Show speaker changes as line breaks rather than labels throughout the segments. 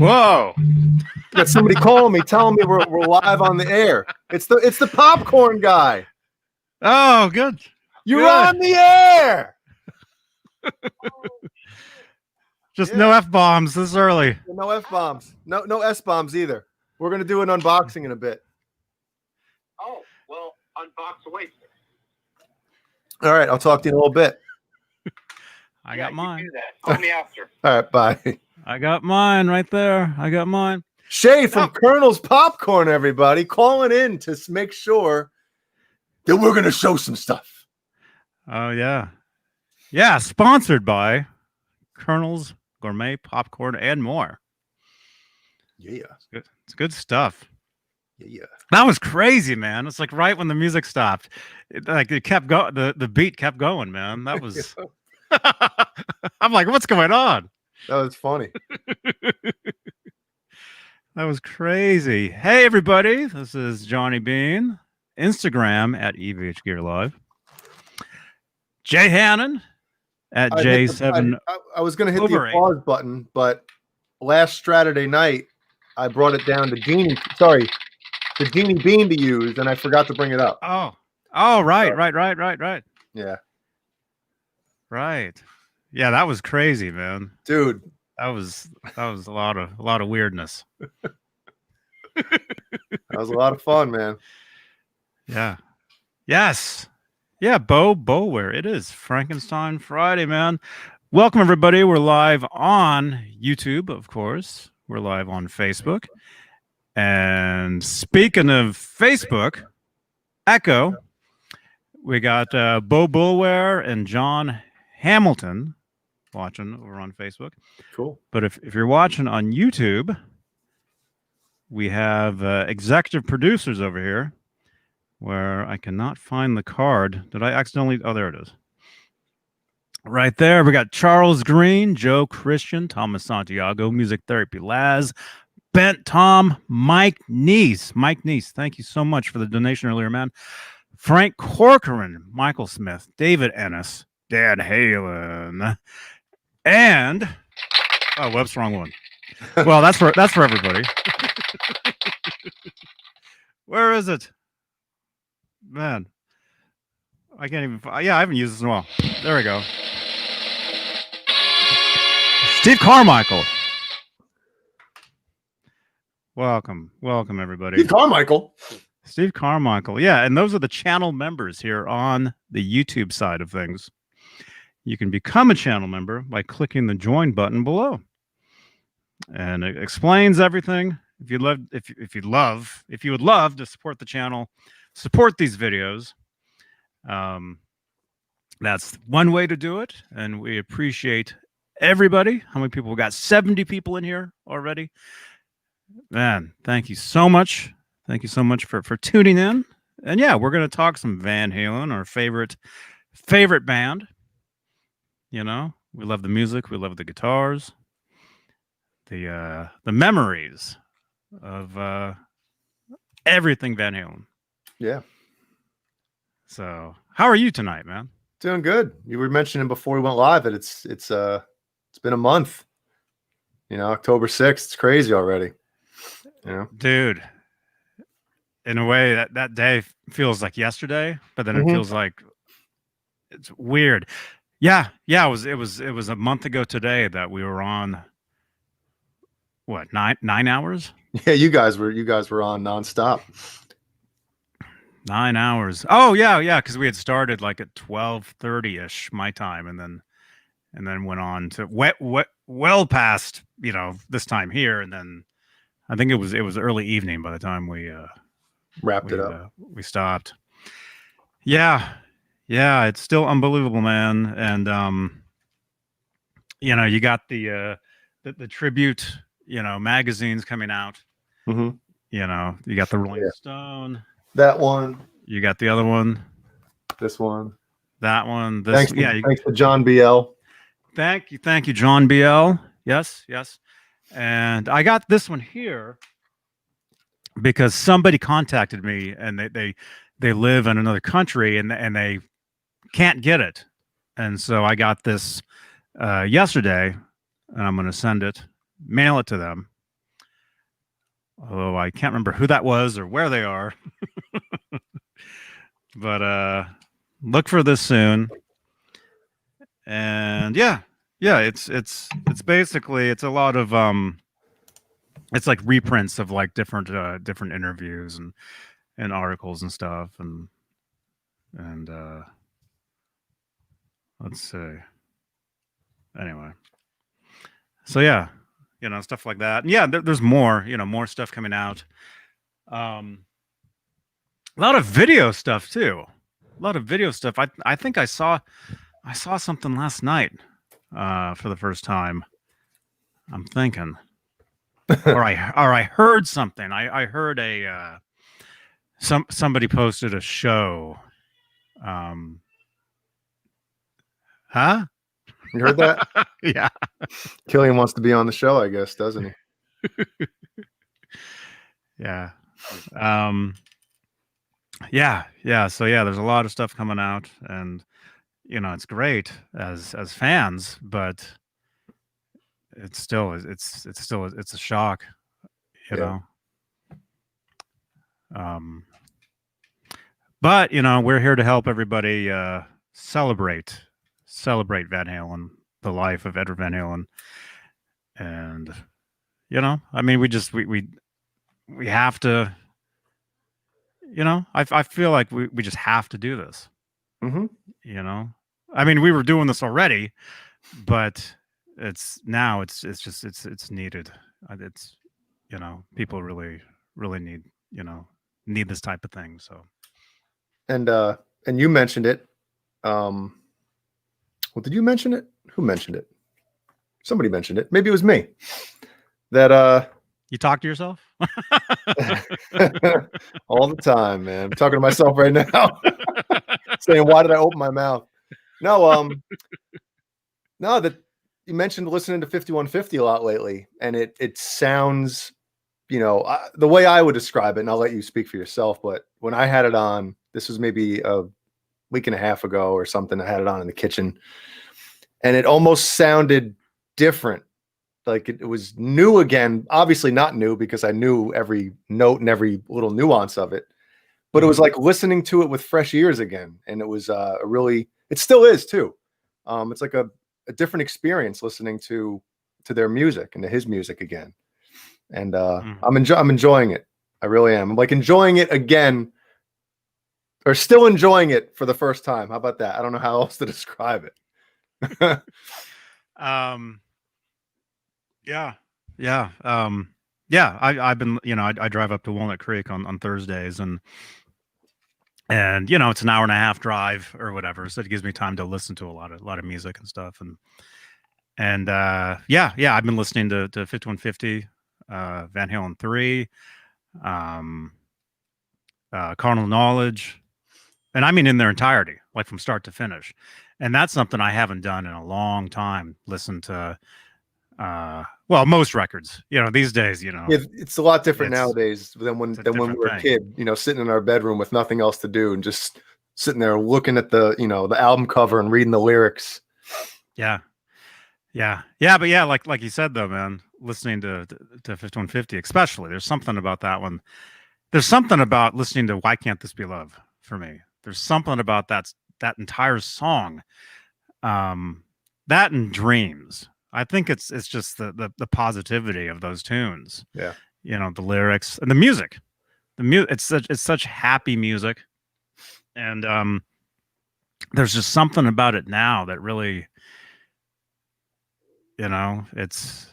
Whoa.
Got somebody calling me, telling me we're live on the air. It's the popcorn guy.
Oh, good.
You're
Good.
on the air.
Just no F-bombs this early.
No F-bombs. No S-bombs either. We're going to do an unboxing in a bit.
Oh, well, unbox away.
All right, I'll talk to you in a little bit.
I got mine.
You do that. Call me after.
All right, bye.
I got mine right there. I got mine.
Shay from Colonel's Popcorn, everybody, calling in to make sure that we're going to show some stuff.
Oh, yeah. Yeah, sponsored by Colonel's Gourmet Popcorn and more.
Yeah.
It's good stuff.
Yeah.
That was crazy, man. It's like right when the music stopped. It kept going. The beat kept going, man. That was... I'm like, what's going on?
That was funny.
That was crazy. Hey, everybody. This is Johnny Beane. Instagram at EVH Gear Live. Jay Hannon at J7.
I was going to hit the applause button, but last Saturday night, I brought it down to Beane. Sorry, the Genie Bean to use, and I forgot to bring it up.
Oh, right.
Yeah.
Right. Yeah, that was crazy, man.
Dude.
That was a lot of weirdness.
That was a lot of fun, man.
Yeah. Yes. Yeah, Bowware. It is Frankenstein Friday, man. Welcome, everybody. We're live on YouTube, of course. We're live on Facebook. And speaking of Facebook, Echo, we got Bo Bulware and John Hamilton watching over on Facebook.
Cool.
But if you're watching on YouTube, we have executive producers over here where I cannot find the card. Did I accidentally? Oh, there it is. Right there. We got Charles Green, Joe Christian, Thomas Santiago, Music Therapy Laz, Bent Tom, Mike Neese. Mike Neese, thank you so much for the donation earlier, man. Frank Corcoran, Michael Smith, David Ennis, Dan Halen, and whoops, wrong one. Well, that's for everybody. Where is it? Man, I can't even. Yeah, I haven't used this in a while. There we go. Steve Carmichael. Welcome, everybody. Steve Carmichael. Yeah, and those are the channel members here on the YouTube side of things. You can become a channel member by clicking the join button below. And it explains everything. If you would love to support the channel, support these videos. That's one way to do it. And we appreciate everybody. How many people? We got 70 people in here already. Man, thank you so much. Thank you so much for tuning in. And yeah, we're going to talk some Van Halen, our favorite band. You know, we love the music. We love the guitars. The memories of everything Van Halen.
Yeah.
So, how are you tonight, man?
Doing good. You were mentioning before we went live that it's been a month. You know, October 6th. It's crazy already. You know?
Dude. In a way, that day feels like yesterday, but then it feels like it's weird. Yeah. It was a month ago today that we were on. What, 9 hours?
Yeah, you guys were on nonstop.
9 hours. Oh yeah, because we had started like at 12:30ish my time, and then went on to well past this time here, and then I think it was early evening by the time we
wrapped it up.
We stopped. Yeah, it's still unbelievable, man. And you got the tribute. Magazines coming out. You got the Rolling Stone.
That one.
You got the other one.
This one.
That one.
Thanks to John BL.
Thank you, John BL. Yes. And I got this one here because somebody contacted me, and they live in another country, and they can't get it, and so I got this yesterday, and I'm going to mail it to them. although I can't remember who that was or where they are. But look for this soon. And yeah, it's basically it's a lot of it's like reprints of like different interviews and articles and stuff and let's see. Anyway, so yeah, stuff like that. And yeah, there's more, more stuff coming out. A lot of video stuff too. A lot of video stuff. I think I saw something last night for the first time. I'm thinking, or I heard something. I heard a somebody posted a show. Huh?
You heard that?
Yeah.
Killian wants to be on the show, I guess, doesn't he?
Yeah. Yeah. So yeah, there's a lot of stuff coming out, and it's great as fans, but it's still it's a shock, you know. But we're here to help everybody celebrate Van Halen, the life of Edward Van Halen, and I mean, we have to. I feel like we just have to do this.
Mm-hmm.
I mean, we were doing this already, but it's needed. It's people really need this type of thing. So,
and you mentioned it. Well, did you mention it? Who mentioned it? Somebody mentioned it. Maybe it was me. That
you talk to yourself
all the time, man. I'm talking to myself right now, saying, "Why did I open my mouth?" No, no. That you mentioned listening to 5150 a lot lately, and it sounds, the way I would describe it, and I'll let you speak for yourself. But when I had it on, this was maybe a week and a half ago or something. I had it on in the kitchen, and it almost sounded different. Like it was new again. Obviously not new because I knew every note and every little nuance of it. But it was like listening to it with fresh ears again. And it was it still is too. It's like a different experience listening to their music and to his music again. And I'm enjoying it. I really am. I'm like enjoying it again, or still enjoying it for the first time. How about that? I don't know how else to describe it.
Yeah. I've been, I drive up to Walnut Creek on Thursdays, and it's an hour and a half drive or whatever, so it gives me time to listen to a lot of music and stuff, and I've been listening to 5150, Van Halen 3, Carnal Knowledge, and I mean in their entirety, like from start to finish, and that's something I haven't done in a long time. Listen to most records, these days,
it's a lot different nowadays than when we were a kid, sitting in our bedroom with nothing else to do and just sitting there looking at the album cover and reading the lyrics.
But yeah, like you said though, man, listening to 5150 especially, there's something about that one. There's something about listening to Why Can't This Be Love for me. There's something about that entire song, that and Dreams. I think it's just the positivity of those tunes.
Yeah.
The lyrics and the music. It's such happy music. And there's just something about it now that really, it's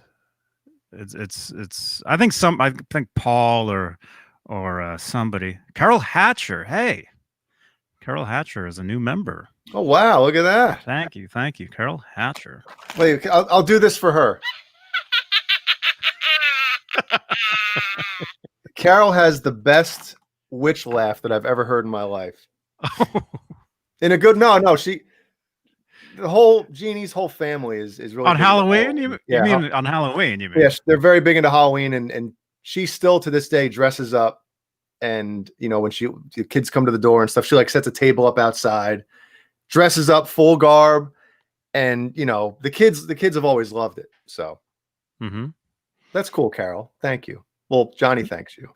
I think Paul or somebody, Carol Hatcher. Hey, Carol Hatcher is a new member.
Oh, wow. Look at that.
Thank you. Carol Hatcher.
Wait, I'll do this for her. Carol has the best witch laugh that I've ever heard in my life. In a good, Jeannie's whole family is really
on Halloween. You mean on Halloween? You mean?
Yes, they're very big into Halloween, and she still to this day dresses up. And when the kids come to the door and stuff, she like sets a table up outside, dresses up full garb, and the kids have always loved it. So that's cool, Carol. Thank you. Well, Johnny thanks you.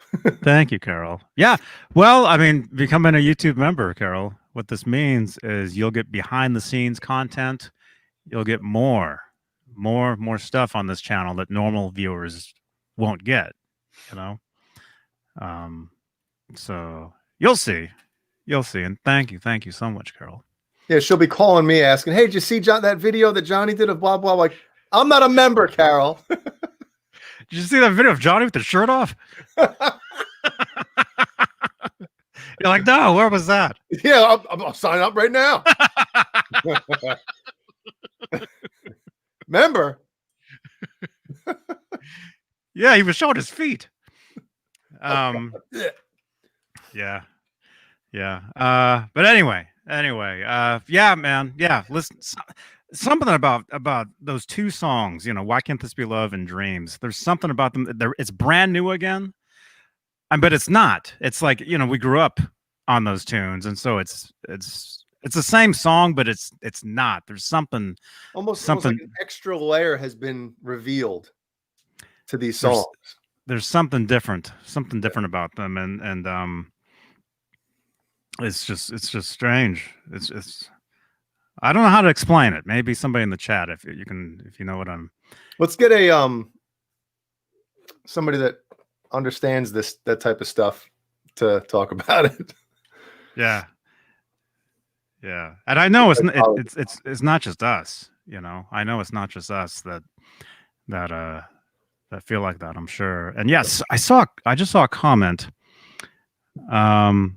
Thank you, Carol. Yeah. Well, I mean, becoming a YouTube member, Carol, what this means is you'll get behind the scenes content. You'll get more stuff on this channel that normal viewers won't get, you know? So you'll see. And thank you so much, Carol.
Yeah, she'll be calling me asking, "Hey, did you see that video that Johnny did of blah blah?" Like, I'm not a member, Carol.
Did you see that video of Johnny with the shirt off? You're like, no, where was that?
Yeah, I'll sign up right now. Member?
Yeah, he was showing his feet. Yeah. But anyway, yeah, man. Yeah, listen, something about those two songs, you know, Why Can't This Be Love and Dreams. There's something about them. It's brand new again. But it's not. It's like, you know, we grew up on those tunes, and so it's the same song, but it's not. There's something
almost like an extra layer has been revealed to these songs.
There's something different about them, and it's just strange. It's I don't know how to explain it. Maybe somebody in the chat, if you know what I'm.
Let's get a somebody that understands that type of stuff to talk about it.
Yeah, and I know it's not just us. You know, I know it's not just us that feel like that. I'm sure. And yes, I just saw a comment. A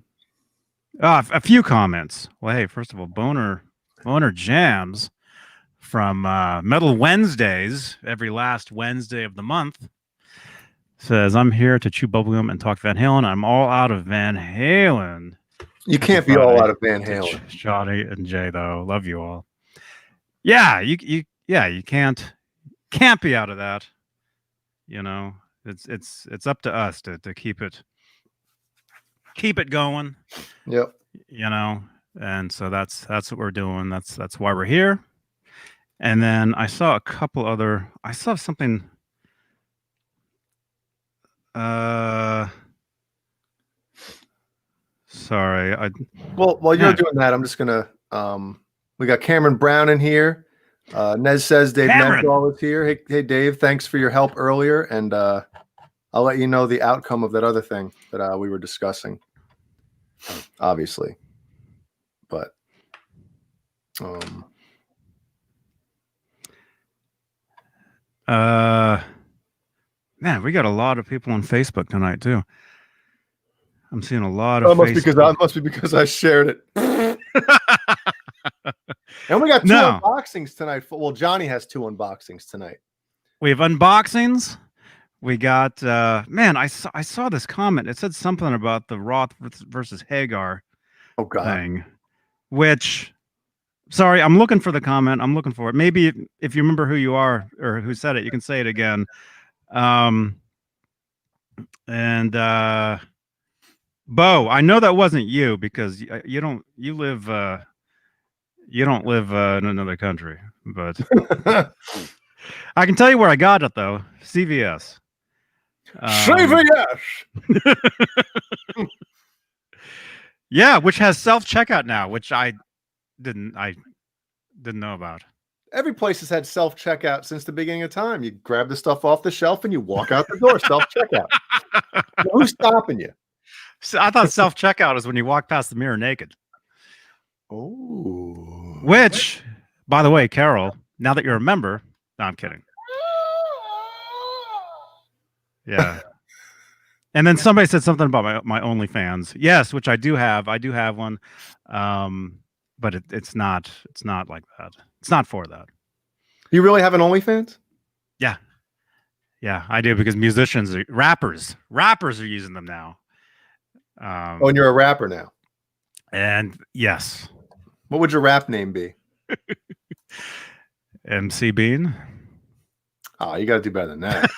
few comments. Well, hey, first of all, Boner Jams from Metal Wednesdays, every last Wednesday of the month, says, I'm here to chew bubblegum and talk Van Halen. I'm all out of Van Halen.
You can't be all out of Van Halen.
Johnny and Jay, though. Love you all. Yeah, you can't be out of that. You know, it's up to us to keep it going.
Yep.
You know, and so that's what we're doing. That's why we're here. And then I saw something. Sorry.
Well, while you're doing that, I'm just gonna. We got Cameron Brown in here. Nez says Dave Menthol is here. Hey, Dave, thanks for your help earlier, and I'll let you know the outcome of that other thing that we were discussing. Obviously, but
man, we got a lot of people on Facebook tonight too. I'm seeing a lot of.
It must be because I shared it. And we got two unboxings tonight. Well, Johnny has two unboxings tonight.
We have unboxings. We got man, I saw this comment. It said something about the Roth versus Hagar thing. Which, sorry, I'm looking for the comment. I'm looking for it. Maybe if you remember who you are or who said it, you can say it again. Bo, I know that wasn't you because you don't live in another country, but I can tell you where I got it though. CVS.
CVS.
Yeah, which has self-checkout now, which I didn't know about.
Every place has had self-checkout since the beginning of time. You grab the stuff off the shelf and you walk out the door. Self-checkout. Who's stopping you?
So I thought self-checkout is when you walk past the mirror naked.
Oh.
Which, by the way, Carol, now that you're a member, no, I'm kidding. Yeah. And then somebody said something about my OnlyFans. Yes, which I do have. I do have one. But it's not like that. It's not for that.
You really have an OnlyFans?
Yeah. Yeah, I do because rappers are using them now.
And you're a rapper now.
And yes.
What would your rap name be?
MC Beane.
Oh, you got to do better than that.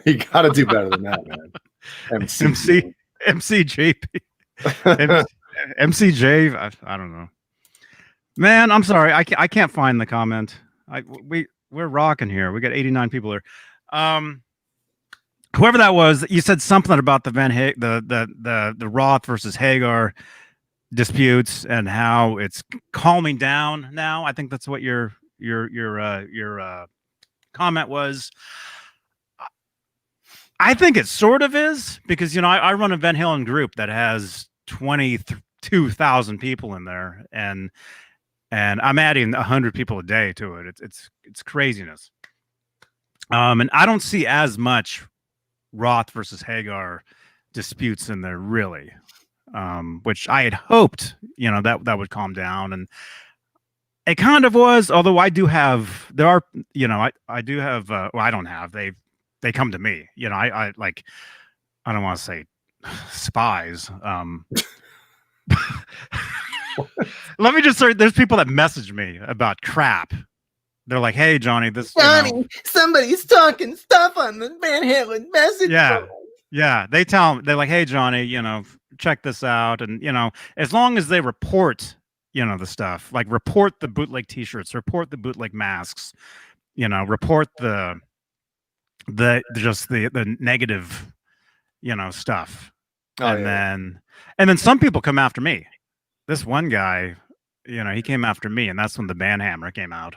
You got to do better than that, man.
MCJP. MCJ. I don't know. Man, I'm sorry. I can't find the comment. We're rocking here. We got 89 people here. whoever that was, you said something about the Roth versus Hagar disputes and how it's calming down now. I think that's what your comment was. I think it sort of is because I run a Van Halen group that has 22,000 people in there, and I'm adding 100 people a day to it. It's craziness. And I don't see as much Roth versus Hagar disputes in there really, which I had hoped that would calm down, and it kind of was. Although I do have, I do have. Well, I don't have. They come to me. I don't want to say spies. Let me just say, there's people that message me about crap. They're like, "Hey, Johnny,
somebody's talking stuff on the Van Halen message."
Yeah. They're like, "Hey, Johnny, check this out." And as long as they report, the stuff, like report the bootleg T-shirts, report the bootleg masks, report the negative, stuff, and then some people come after me. This one guy, he came after me, and that's when the band hammer came out.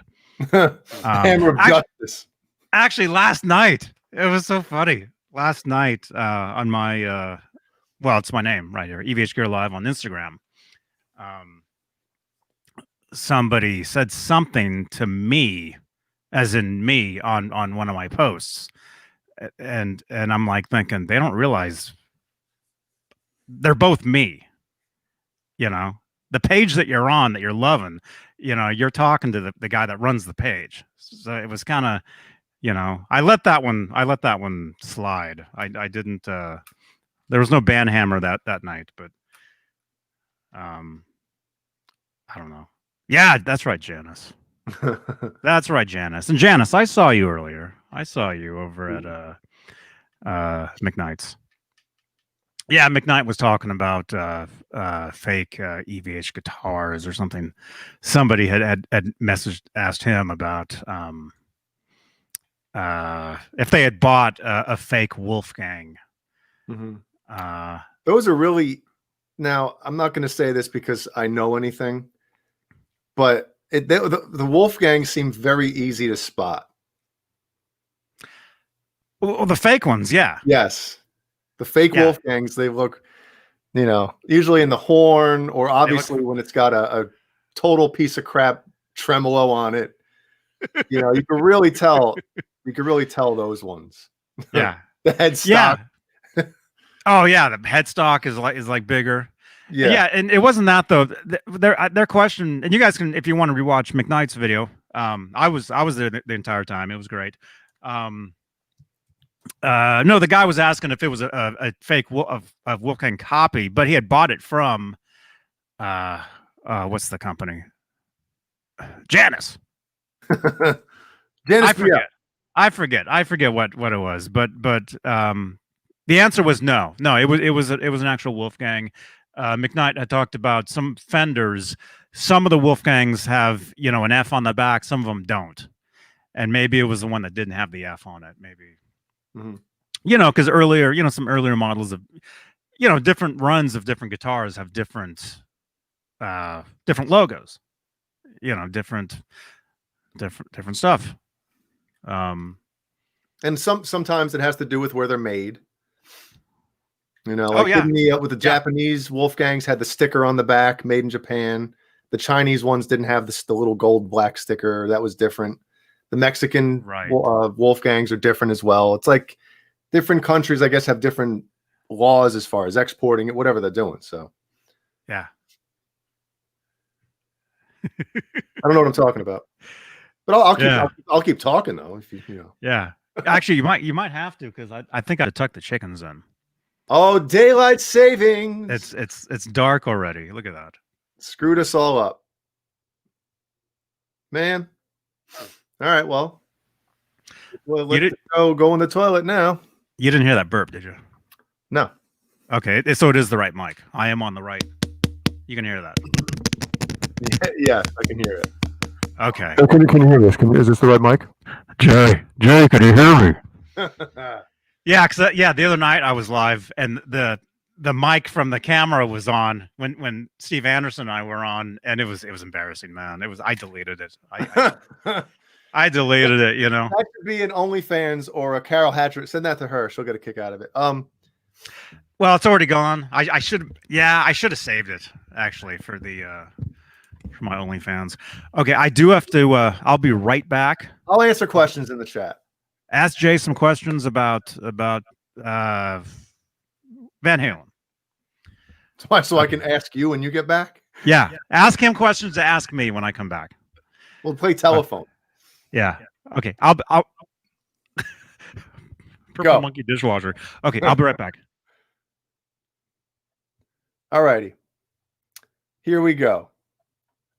Hammer of justice.
Actually, last night it was so funny. Last night on my it's my name right here, EVH Gear Live on Instagram. Somebody said something to me, as in me, on one of my posts, and I'm like thinking they don't realize they're both me. The page that you're on, that you're loving, you're talking to the guy that runs the page. So it was kind of, I let that one slide. I didn't, there was no band hammer that night, but, I don't know. Yeah, that's right, Janice. That's right, Janice. And Janice, I saw you earlier. I saw you over at, McKnight's. Yeah, McKnight was talking about fake EVH guitars or something. Somebody had asked him about if they had bought a fake Wolfgang.
Mm-hmm. Those are really. Now, I'm not going to say this because I know anything, but the Wolfgang seem very easy to spot.
Well, the fake ones, yeah.
Yes. The fake Wolfgangs, they look, usually in the horn, or obviously when it's got a total piece of crap tremolo on it. You can really tell. You can really tell those ones.
Yeah.
The headstock.
Yeah. Oh yeah, the headstock is like bigger.
Yeah.
Yeah, and it wasn't that though. Their question, and you guys can, if you want to rewatch McKnight's video. I was there the entire time. It was great. No, the guy was asking if it was a fake Wolfgang copy, but he had bought it from what's the company? Janice.
Janice,
I forget what it was, but the answer was no. It was an actual Wolfgang. McKnight had talked about some Fenders. Some of the Wolfgangs have an F on the back, some of them don't, and maybe it was the one that didn't have the F on it. Maybe.
Mm-hmm.
Because earlier, some earlier models of, different runs of different guitars have different logos, different stuff.
And sometimes it has to do with where they're made. With the Japanese Wolfgangs had the sticker on the back, made in Japan. The Chinese ones didn't have the little gold black sticker. That was different. The Mexican Wolfgangs are different as well. It's like different countries, I guess, have different laws as far as exporting it, whatever they're doing. So,
yeah.
I don't know what I'm talking about, but I'll keep talking though. If you.
Yeah. Actually, you might have to, because I think I tucked the chickens in.
Oh, daylight savings!
It's dark already. Look at that.
Screwed us all up, man. All right, well let's go in the toilet now.
You didn't hear that burp, did you?
No.
Okay, so it is the right mic. I am on the right. You can hear that.
Yeah, I can hear it.
Okay.
Can you hear this? Is this the right mic? Jay, can you hear me?
Yeah, because the other night I was live and the mic from the camera was on when Steve Anderson and I were on, and it was embarrassing, man. I deleted it. I deleted it. You know.
That should be an OnlyFans or a Carol Hatcher. Send that to her. She'll get a kick out of it.
Well, it's already gone. I should have saved it actually for my OnlyFans. Okay, I do have to. I'll be right back.
I'll answer questions in the chat.
Ask Jay some questions about Van Halen.
So I can ask you when you get back.
Yeah, ask him questions to ask me when I come back.
We'll play telephone.
Yeah. Okay. I'll Purple
Go.
Monkey dishwasher. Okay, I'll be right back.
All righty. Here we go.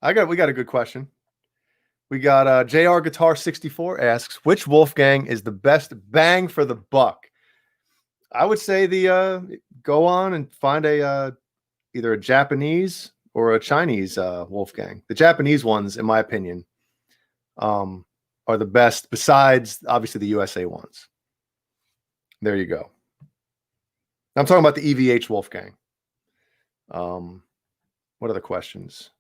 We got a good question. We got JR Guitar 64 asks, which Wolfgang is the best bang for the buck? I would say go on and find either a Japanese or a Chinese Wolfgang. The Japanese ones, in my opinion, are the best, besides obviously the USA ones. There you go. I'm talking about the EVH Wolfgang. What are the questions?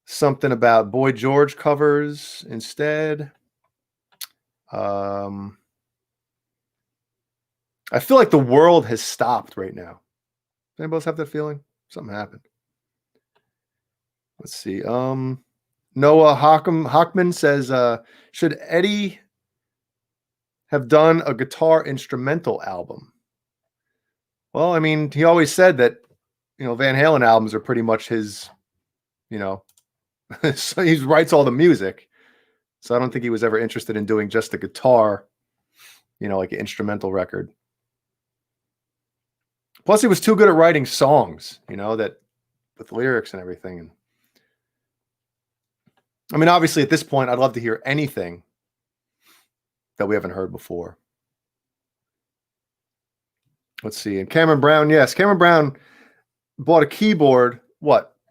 Something about Boy George covers instead. I feel like the world has stopped right now. Does anybody else have that feeling? Something happened. Let's see. Noah Hockman says, should Eddie have done a guitar instrumental album? Well, I mean, he always said that, Van Halen albums are pretty much his, so he writes all the music. So I don't think he was ever interested in doing just the guitar, like an instrumental record. Plus, he was too good at writing songs, that with lyrics and everything. And I mean, obviously, at this point, I'd love to hear anything that we haven't heard before. Let's see. And Cameron Brown, yes, Cameron Brown bought a keyboard,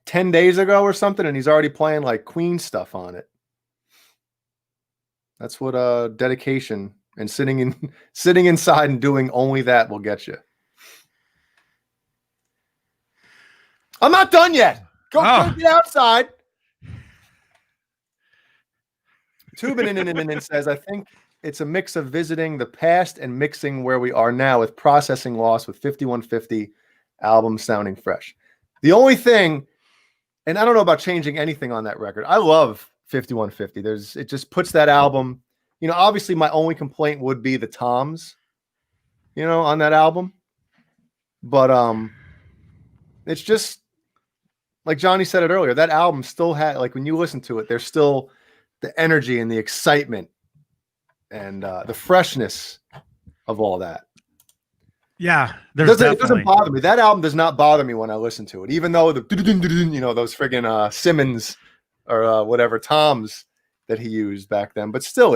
10 days ago or something, and he's already playing like Queen stuff on it. That's what dedication and sitting inside and doing only that will get you. I'm not done yet. Go get outside. Tubin says, I think it's a mix of visiting the past and mixing where we are now with processing loss with 5150 album sounding fresh. The only thing, and I don't know about changing anything on that record. I love 5150. It just puts that album, obviously my only complaint would be the toms, on that album. But it's just like Johnny said it earlier, that album still had, like, when you listen to it, there's still the energy and the excitement and the freshness of all that.
Yeah,
it doesn't bother me. That album does not bother me when I listen to it, even though those friggin' Simmons or whatever toms that he used back then. But still,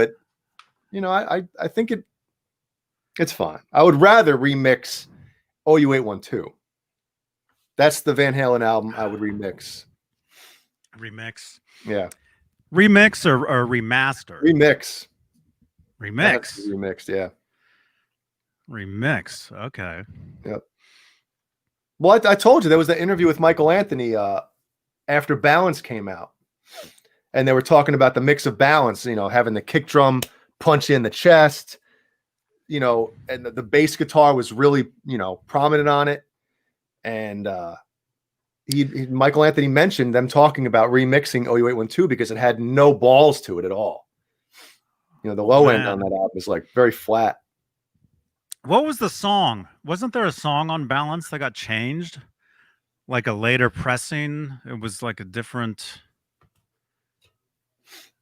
I think it's fine. I would rather remix OU 812. That's the Van Halen album I would remix.
Remix.
Yeah.
Remix or remaster?
Remix.
Remixed,
yeah.
Remix. Okay.
Yep. Well, I told you there was that interview with Michael Anthony after Balance came out. And they were talking about the mix of Balance, having the kick drum punch in the chest, and the bass guitar was really, prominent on it. And Michael Anthony mentioned them talking about remixing OU 812 because it had no balls to it at all. The low end on that album is like very flat.
What was the song? Wasn't there a song on Balance that got changed? Like a later pressing? It was like a different...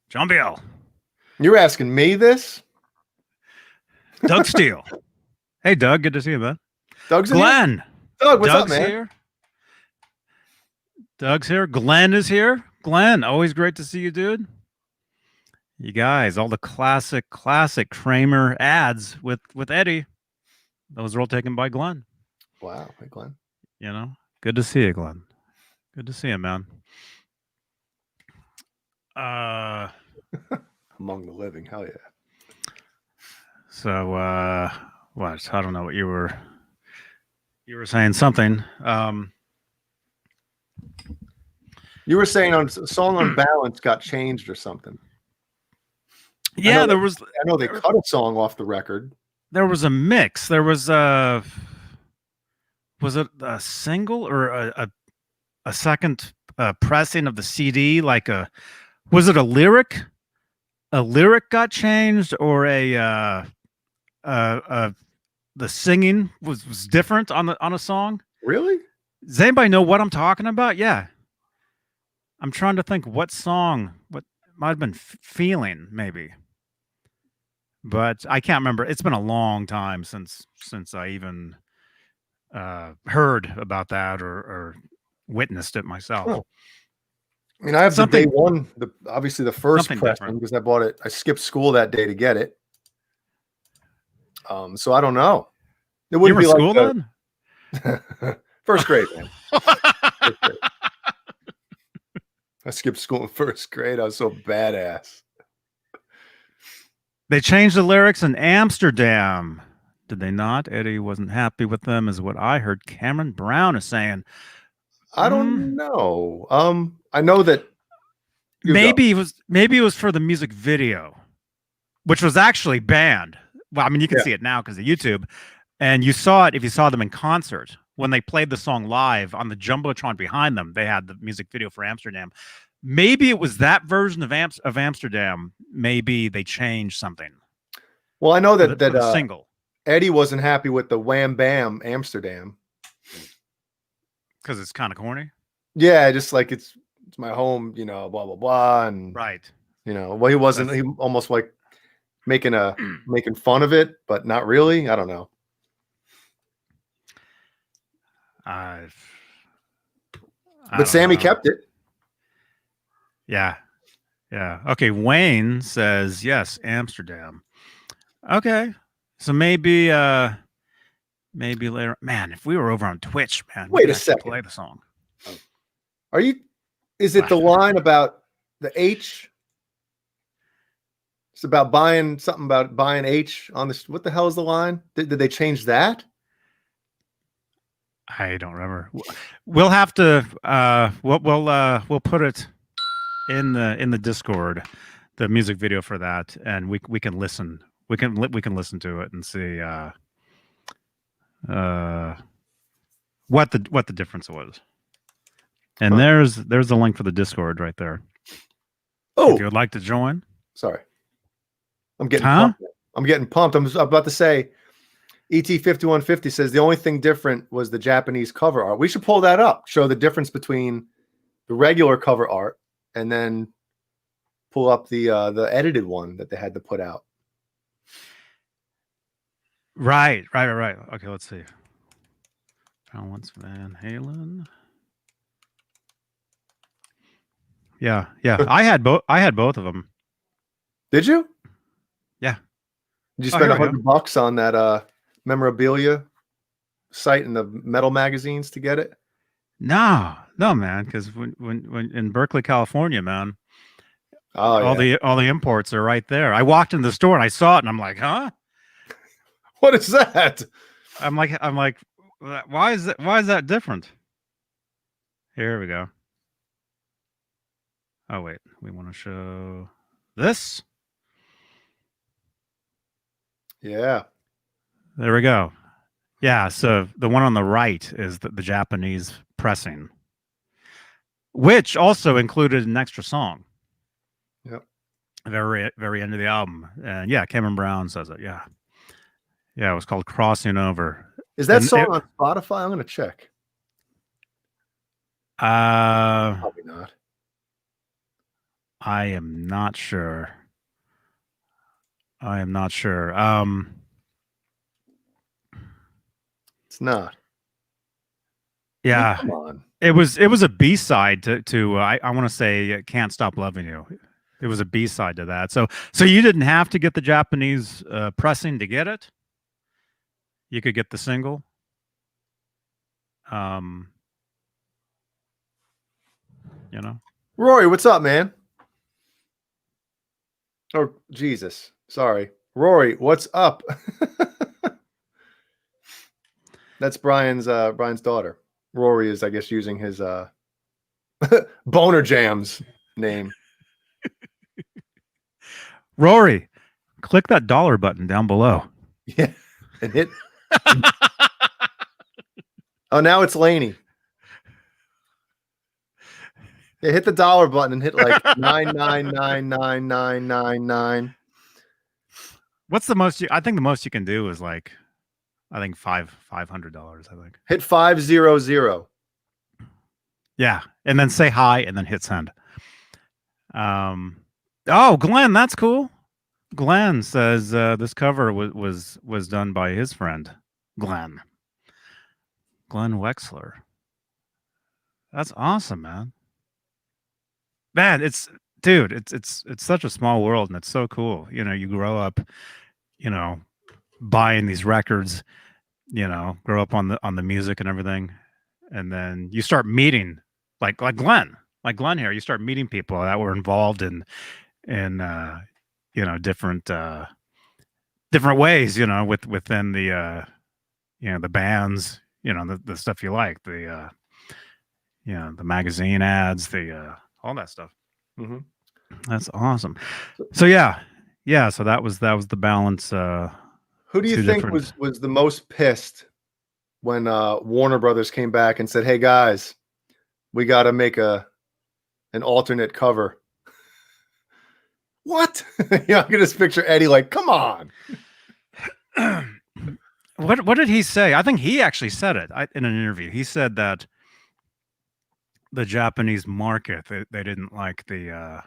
John Biel.
You're asking me this?
Doug Steele. Hey, Doug. Good to see you, bud.
Doug's
Glenn.
Here? Doug, what's
Doug's
up, man?
Here. Doug's here. Glenn is here. Glenn, always great to see you, dude. You guys, all the classic Kramer ads with Eddie. Those are all taken by Glenn.
Wow. Hey, Glenn.
Good to see you, Glenn. Good to see you, man.
Among the living. Hell yeah.
So, what? I don't know what you were saying something.
You were saying on a song on Balance got changed or something.
Yeah,
I know they
there-
cut a song off the record.
there was a mix. There was a was it a single or a second pressing of the CD? Was it a lyric? A lyric got changed, or the singing was different on a song.
Really?
Does anybody know what I'm talking about? Yeah, I'm trying to think what song, what might have been feeling maybe, but I can't remember. It's been a long time since I even heard about that or witnessed it myself.
Oh. I mean, I have
Something-
the day one, obviously the first
Something
pressing
different.
because I bought it. I skipped school that day to get it. So I don't know. It
You
wouldn't
were
be
in school
like
then?
first grade, man. First grade. I skipped school in first grade. I was so badass.
They changed the lyrics in Amsterdam. Did they not? Eddie wasn't happy with them, is what I heard Cameron Brown is saying.
I don't know. I know that
Maybe it was for the music video, which was actually banned. Well, I mean, you can see it now because of YouTube, and you saw it if you saw them in concert when they played the song live on the jumbotron behind them. They had the music video for Amsterdam. Maybe it was that version of Amsterdam. Maybe they changed something.
Well, I know
For
that
the single,
Eddie wasn't happy with the Wham Bam Amsterdam
because it's kind of corny.
Yeah, just like it's my home, blah blah blah, and
Right.
well, he wasn't. He almost like making fun of it, but not really. I don't know. But Sammy kept it.
Yeah. Yeah. Okay. Wayne says yes, Amsterdam. Okay. So maybe later. Man, if we were over on Twitch, man.
Wait
we
a
could actually
second.
Play the song.
Is it the line about the H? It's about buying something about buying H on this. What the hell is the line? Did they change that?
I don't remember. We'll have to we'll put it in the Discord, the music video for that, and we can listen. We can listen to it and see what the difference was. And there's the link for the Discord right there.
Oh,
if you would like to join.
Sorry, I'm getting pumped. I'm getting pumped. I'm about to say, ET5150 says the only thing different was the Japanese cover art. We should pull that up, show the difference between the regular cover art and then pull up the edited one that they had to put out.
Right. Okay, let's see. Balance Van Halen. Yeah. I had both of them.
Did you?
Yeah.
Did you spend $100 on that memorabilia site in the metal magazines to get it?
No, man. Because when in Berkeley, California, man,
all
the imports are right there. I walked in the store and I saw it, and I'm like, huh?
What is that?
I'm like, why is that different? Here we go. Oh wait, we want to show this.
Yeah.
There we go. Yeah, so the one on the right is the Japanese pressing, which also included an extra song.
Yep.
Very, very end of the album. And yeah, Cameron Brown says it. Yeah. Yeah, it was called Crossing Over.
Is that song on Spotify? I'm going to check. Probably not.
I am not sure.
It's not.
Yeah.
Come on.
It was a B-side to I want to say Can't Stop Loving You. It was a B-side to that. So you didn't have to get the Japanese pressing to get it. You could get the single.
Rory, what's up, man? Oh, Jesus. Sorry. Rory, what's up? That's Brian's daughter. Rory is, I guess, using his Boner Jams name.
Rory, click that dollar button down below.
Yeah, and hit. Oh, now it's Laney. Yeah, hit the dollar button and hit like 9999999.
What's the most? I think the most you can do is like, I think $500. I think.
Hit 500.
Yeah, and then say hi, and then hit send. Oh, Glenn, that's cool. Glenn says this cover was done by his friend Glenn Wexler. That's awesome, man. Man, it's such a small world, and it's so cool. You know, you grow up, you know, buying these records, you know, grow up on the music and everything, and then you start meeting like Glenn here. You start meeting people that were involved in you know, different ways, you know, within the you know, the bands, you know, the stuff you like, the you know, the magazine ads, the all that stuff.
Mm-hmm.
That's awesome. So yeah, so that was the balance.
Who do you think was the most pissed when Warner Brothers came back and said, "Hey guys, we got to make an alternate cover"? What? Yeah, I can just picture Eddie like, "Come on."
What did he say? I think he actually said it in an interview. He said that the Japanese market, they didn't like the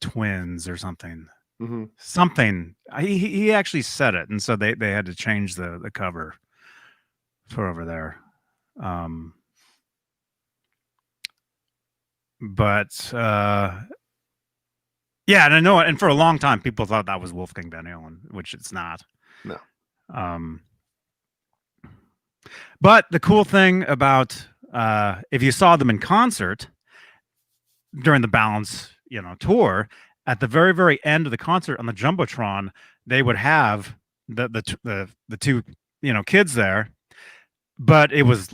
twins or something.
Mm-hmm.
Something. He actually said it, and so they had to change the cover for over there. But yeah, and I know, and for a long time, people thought that was Wolfgang Van Halen, which it's not.
No.
But the cool thing about if you saw them in concert during the Balance, you know, tour, at the very, very end of the concert on the Jumbotron, they would have the two, you know, kids there, but it was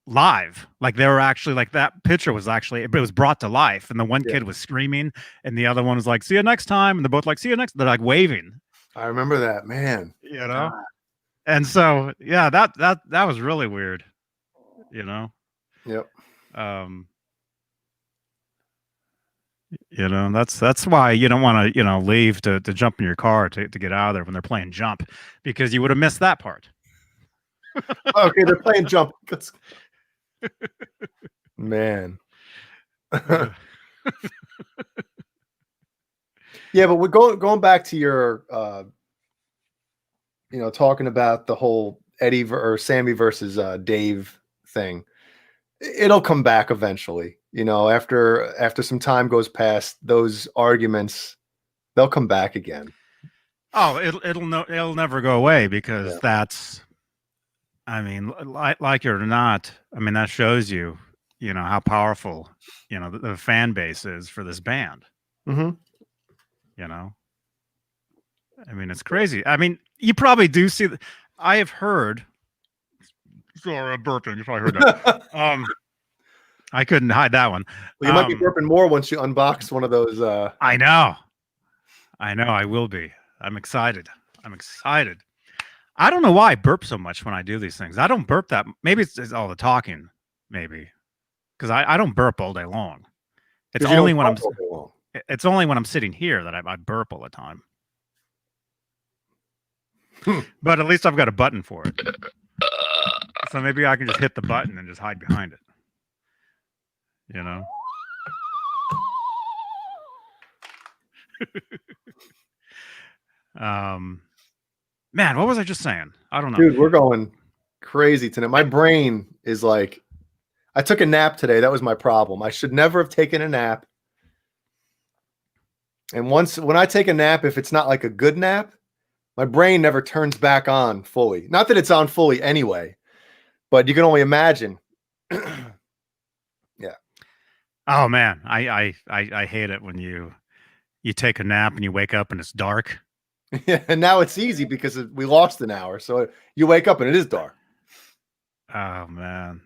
live. Like they were actually, like, that picture was actually, it was brought to life, and the one kid was screaming, and the other one was like, "See you next time," and they're both like, "See you next." They're like waving.
I remember that, man.
You know. God. And so, yeah, that was really weird, you know.
Yep.
You know, that's why you don't want to, you know, leave to jump in your car to get out of there when they're playing Jump, because you would have missed that part.
Okay, they're playing Jump. Man. Yeah, but we're going back to your you know, talking about the whole Eddie or Sammy versus Dave thing. It'll come back eventually. You know, after some time goes past, those arguments, they'll come back again.
Oh, it'll never go away, because that's, I mean, like it or not, I mean, that shows you, you know, how powerful, you know, the fan base is for this band.
Mm-hmm.
You know, I mean, it's crazy. I mean, you probably do see. I have heard. Sorry, I'm burping. You probably heard that. I couldn't hide that one.
Well, you might be burping more once you unbox one of those.
I know. I will be. I'm excited. I don't know why I burp so much when I do these things. I don't burp that. Maybe it's all the talking. Maybe because I don't burp all day long. It's only when I'm. It's only when I'm sitting here that I burp all the time. But at least I've got a button for it. So maybe I can just hit the button and just hide behind it. You know? Man, what was I just saying? I don't know.
Dude, we're going crazy tonight. My brain is like, I took a nap today. That was my problem. I should never have taken a nap. And when I take a nap, if it's not like a good nap, my brain never turns back on fully. Not that it's on fully anyway, but you can only imagine. Yeah.
Oh man, I hate it when you take a nap and you wake up and it's dark.
Yeah, and now it's easy because we lost an hour. So you wake up and it is dark.
Oh man.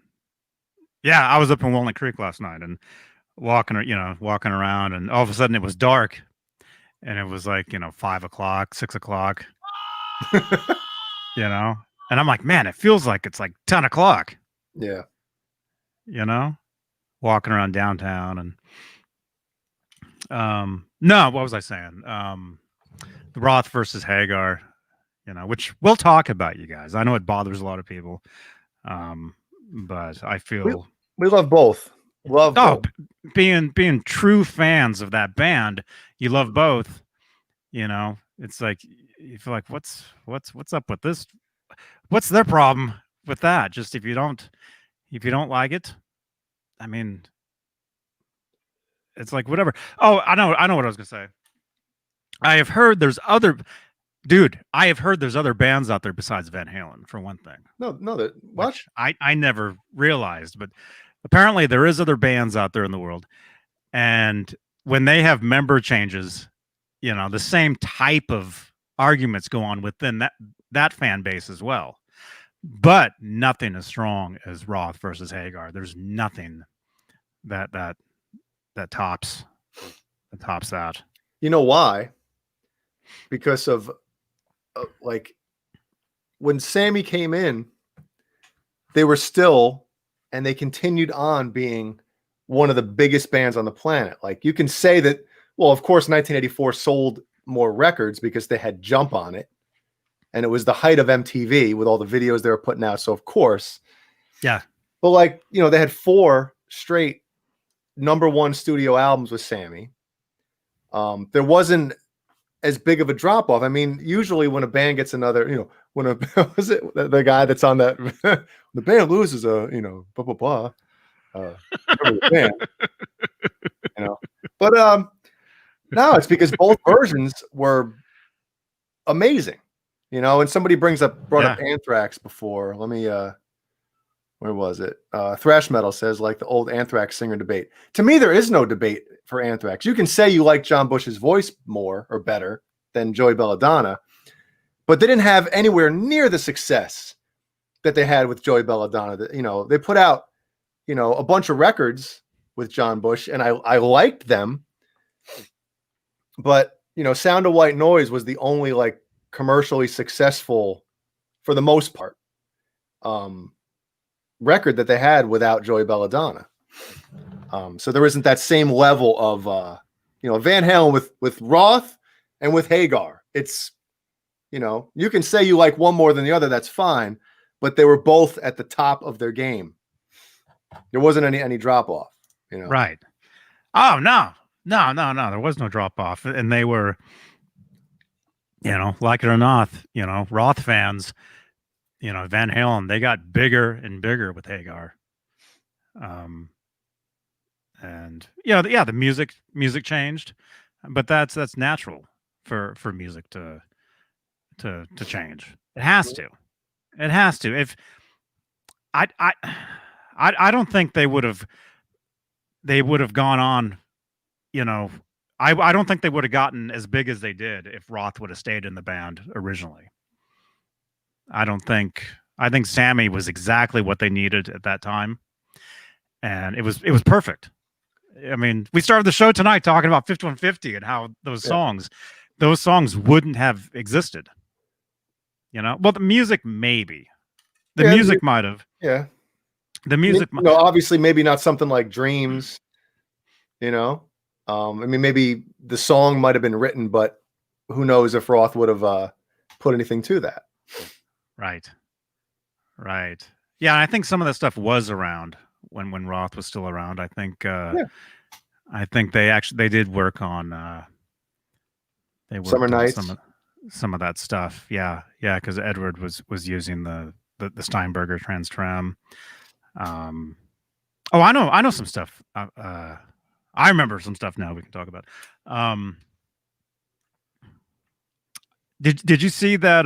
Yeah, I was up in Walnut Creek last night and walking around, and all of a sudden it was dark, and it was like 5 o'clock, 6 o'clock, and I'm like, man, it feels like it's like 10 o'clock.
Yeah.
Walking around downtown, and no, what was I saying? The Roth versus Hagar, which we'll talk about, you guys. I know it bothers a lot of people, but I feel
we love both. Both.
Being true fans of that band, you love both. It's like you feel like what's up with this? What's their problem with that? Just if you don't like it, I mean, it's like whatever. Oh, I know what I was gonna say. I have heard there's other bands out there besides Van Halen, for one thing.
No, what?
I never realized, but apparently there is other bands out there in the world, and when they have member changes, the same type of arguments go on within that fan base as well. But nothing as strong as Roth versus Hagar. There's nothing that tops that.
You know why? Because of like when Sammy came in, they were still, and they continued on being one of the biggest bands on the planet. Like you can say that, well, of course, 1984 sold more records because they had Jump on it. And it was the height of MTV with all the videos they were putting out. So of course,
yeah.
But like, they had 4 straight #1 studio albums with Sammy. There wasn't as big of a drop off. I mean, usually when a band gets another, when was it the guy that's on that, the band loses a, blah, blah, blah. Band, but no, it's because both versions were amazing, and somebody brought up Anthrax before. Let me, where was it? Thrash Metal says like the old Anthrax singer debate. To me, there is no debate for Anthrax. You can say you like John Bush's voice more or better than Joey Belladonna, but they didn't have anywhere near the success that they had with Joey Belladonna. They put out, a bunch of records with John Bush, and I liked them, but Sound of White Noise was the only like commercially successful, for the most part, record that they had without Joey Belladonna. So there isn't that same level of Van Halen with Roth and with Hagar. It's you can say you like one more than the other, that's fine, but they were both at the top of their game. There wasn't any drop off,
Right. Oh no, there was no drop off, and they were, like it or not, Roth fans, Van Halen, they got bigger and bigger with Hagar. And the music changed, but that's natural for music to change. It has to. If I don't think they would have gone on, I don't think they would have gotten as big as they did if Roth would have stayed in the band originally. I think Sammy was exactly what they needed at that time, and it was perfect. I mean, we started the show tonight talking about 5150 and how those songs wouldn't have existed. Well, the music maybe, music might have.
Yeah,
the music.
Obviously, maybe not something like Dreams. I mean, maybe the song might have been written, but who knows if Roth would have put anything to that. Right.
Yeah, and I think some of that stuff was around when Roth was still around. I think they did work on
Summer Nights,
some of that stuff. Yeah, because Edward was using the Steinberger Trans Tram. I know some stuff. I remember some stuff now we can talk about. Did you see that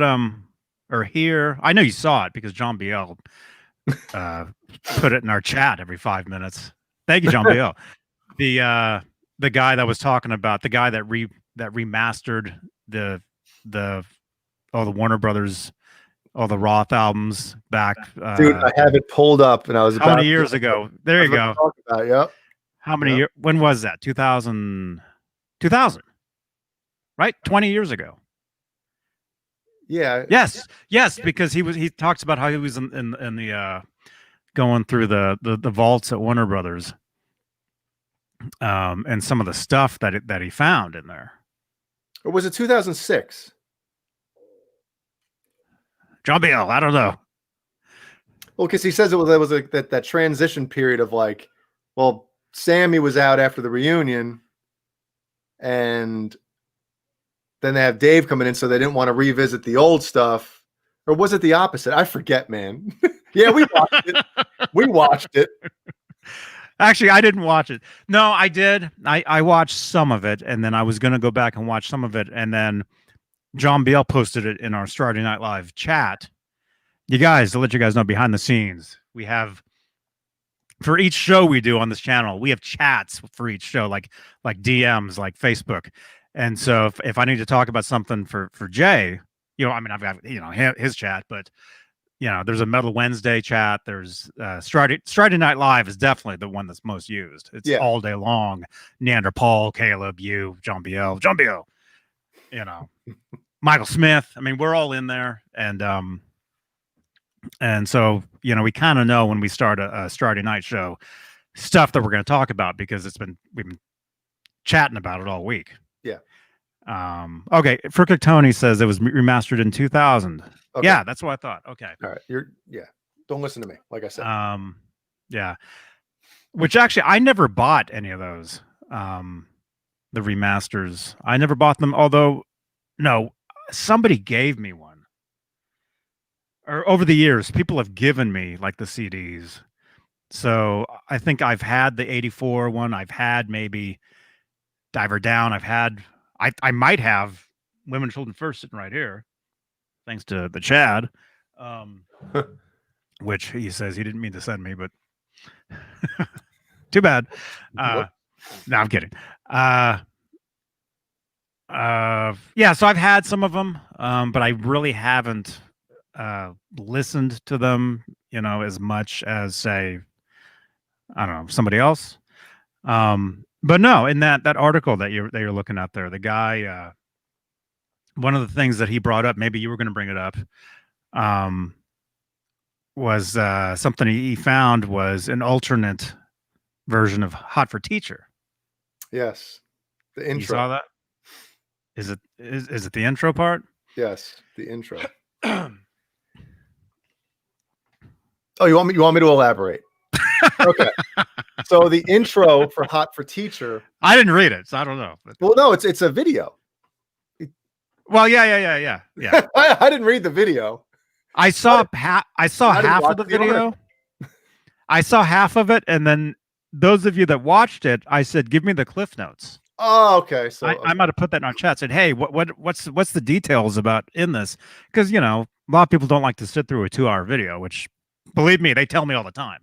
or hear? I know you saw it because John Biel put it in our chat every 5 minutes. Thank you, John Biel. The guy that was talking about the guy that remastered the all the Warner Brothers, all the Roth albums back.
Dude, I have it pulled up, and I was
how
about
many years ago? There you go.
Talk about, yep.
How many years? When was that? 2000, right? 20 years ago.
Yeah.
Yes, because he talks about how he was in the going through the vaults at Warner Brothers, and some of the stuff that he found in there.
Or was it 2006?
John Beale, I don't know.
Well, because he says there was that transition period of like, well, Sammy was out after the reunion, and then they have Dave coming in, so they didn't want to revisit the old stuff. Or was it the opposite? I forget, man. Yeah, we watched it. We watched it.
Actually, I didn't watch it. No, I did. I watched some of it, and then I was going to go back and watch some of it, and then John Beale posted it in our Saturday Night Live chat. You guys, to let you guys know, behind the scenes, we have, for each show we do on this channel, we have chats for each show, like DMs, like Facebook. And so if I need to talk about something for Jay, I mean, I've got, his chat, but there's a Metal Wednesday chat. There's Saturday Night Live is definitely the one that's most used. It's all day long. Neanderthal, Caleb, you, John Beale, Michael Smith. I mean, we're all in there, and so we kind of know when we start a Saturday night show stuff that we're going to talk about because we've been chatting about it all week.
Yeah.
Okay. Frickick Tony says it was remastered in 2000. Okay. Yeah, that's what I thought. Okay.
All right. Don't listen to me. Like I said.
Yeah. Which actually, I never bought any of those. The remasters. I never bought them. Although, no, somebody gave me one. Or over the years, people have given me like the CDs. So I think I've had the 84 one. I've had maybe Diver Down. I might have Women, Children First sitting right here, thanks to the Chad, which he says he didn't mean to send me, but too bad. No, I'm kidding. Yeah, so I've had some of them, but I really haven't listened to them, as much as, say, I don't know, somebody else. But no, in that article that you're looking at there, the guy, one of the things that he brought up, maybe you were going to bring it up, was something he found was an alternate version of Hot for Teacher.
Yes, the intro.
You saw that? Is it the intro part?
Yes, the intro. Oh, you want me to elaborate? Okay. So the intro for Hot for Teacher.
I didn't read it, so I don't know.
Well, no, it's a video.
Well, yeah.
I didn't read the video.
I saw half of the video. I saw half of it, and then those of you that watched it, I said, "Give me the cliff notes."
Oh, okay. So
I might have put that in our chat. Said, "Hey, what's the details about in this?" Because a lot of people don't like to sit through a 2-hour video, which, believe me, they tell me all the time.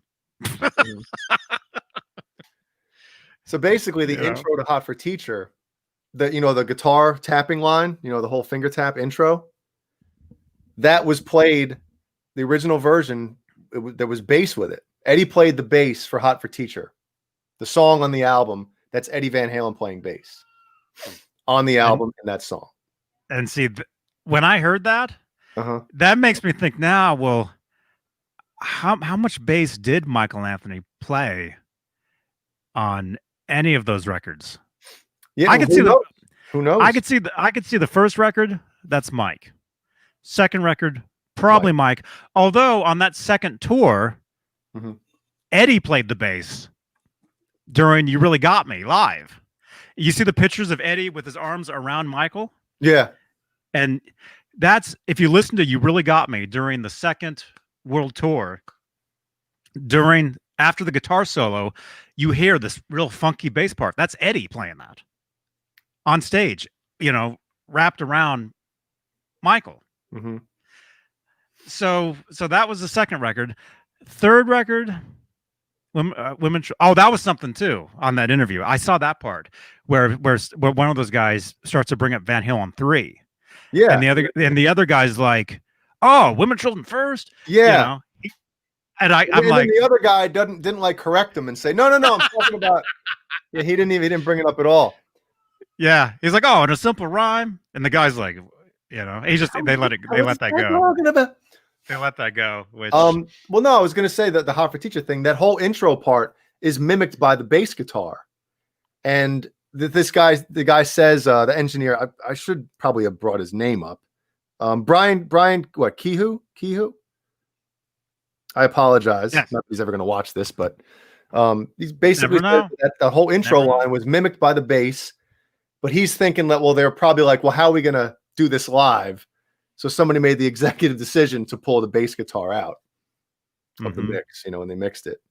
So basically, the intro to Hot for Teacher, the guitar tapping line, the whole finger tap intro, that was played. The original version, there was bass with it. Eddie played the bass for Hot for Teacher, the song on the album. That's Eddie Van Halen playing bass on the album in that song.
And see, when I heard that, that makes me think now, well, how much bass did Michael Anthony play on any of those records?
Yeah,
I could see
who knows?
I could see the first record. That's Mike. Second record, probably Mike. Although on that second tour, Eddie played the bass during "You Really Got Me" live. You see the pictures of Eddie with his arms around Michael?
Yeah.
And that's, if you listen to "You Really Got Me" during the second world tour, after the guitar solo, you hear this real funky bass part. That's Eddie playing that on stage, wrapped around Michael. So that was the second record. Third record, women. Oh, that was something too on that interview. I saw that part where one of those guys starts to bring up Van Halen 3,
Yeah.
And the other guy's like, "Oh, women, children first."
Yeah.
You know? And I'm
then
like,
the other guy didn't like correct him and say, no, I'm talking about. Yeah, he didn't bring it up at all.
yeah, he's like, "Oh, and a simple rhyme," and the guy's like, he's just they let that go. They let that go. Which
well, no, I was gonna say that the Hot for Teacher thing, that whole intro part is mimicked by the bass guitar, and the guy says, the engineer, I should probably have brought his name up, Brian, what, Kehoe? I apologize.
Yes.
Not that he's ever gonna watch this, but he's basically
Never know.
said that the whole intro
Never know.
line was mimicked by the bass, but he's thinking that, well, they're probably like, well, how are we gonna do this live? So somebody made the executive decision to pull the bass guitar out of the mix, when they mixed it.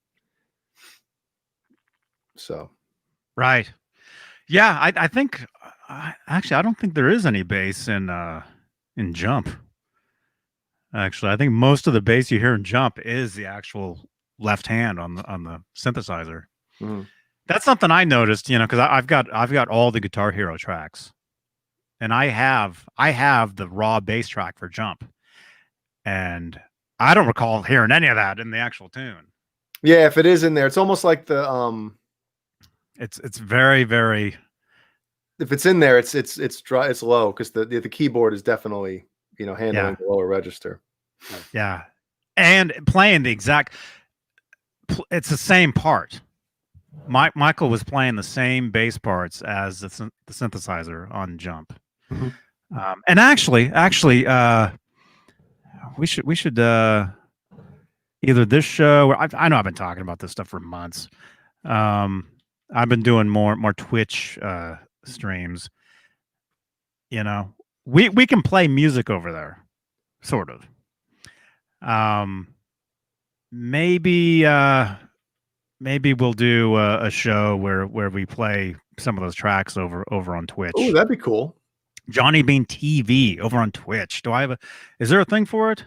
So,
right, yeah, I think actually I don't think there is any bass in Jump. Actually, I think most of the bass you hear in Jump is the actual left hand on the synthesizer.
mm-hmm.
That's something I noticed, because I've got all the Guitar Hero tracks, and I have the raw bass track for Jump, and I don't recall hearing any of that in the actual tune.
Yeah, if it is in there, it's almost like the
It's very, very.
If it's in there, it's dry, it's low, because the keyboard is definitely handling the lower register.
Yeah, and playing the exact. It's the same part. Michael was playing the same bass parts as the synthesizer on Jump.
Mm-hmm.
And actually, we should either this show, or I know I've been talking about this stuff for months. I've been doing more Twitch streams. We can play music over there, sort of. Maybe we'll do a show where we play some of those tracks over on Twitch.
Oh, that'd be cool.
Johnny Beane TV over on Twitch. Is there a thing for it?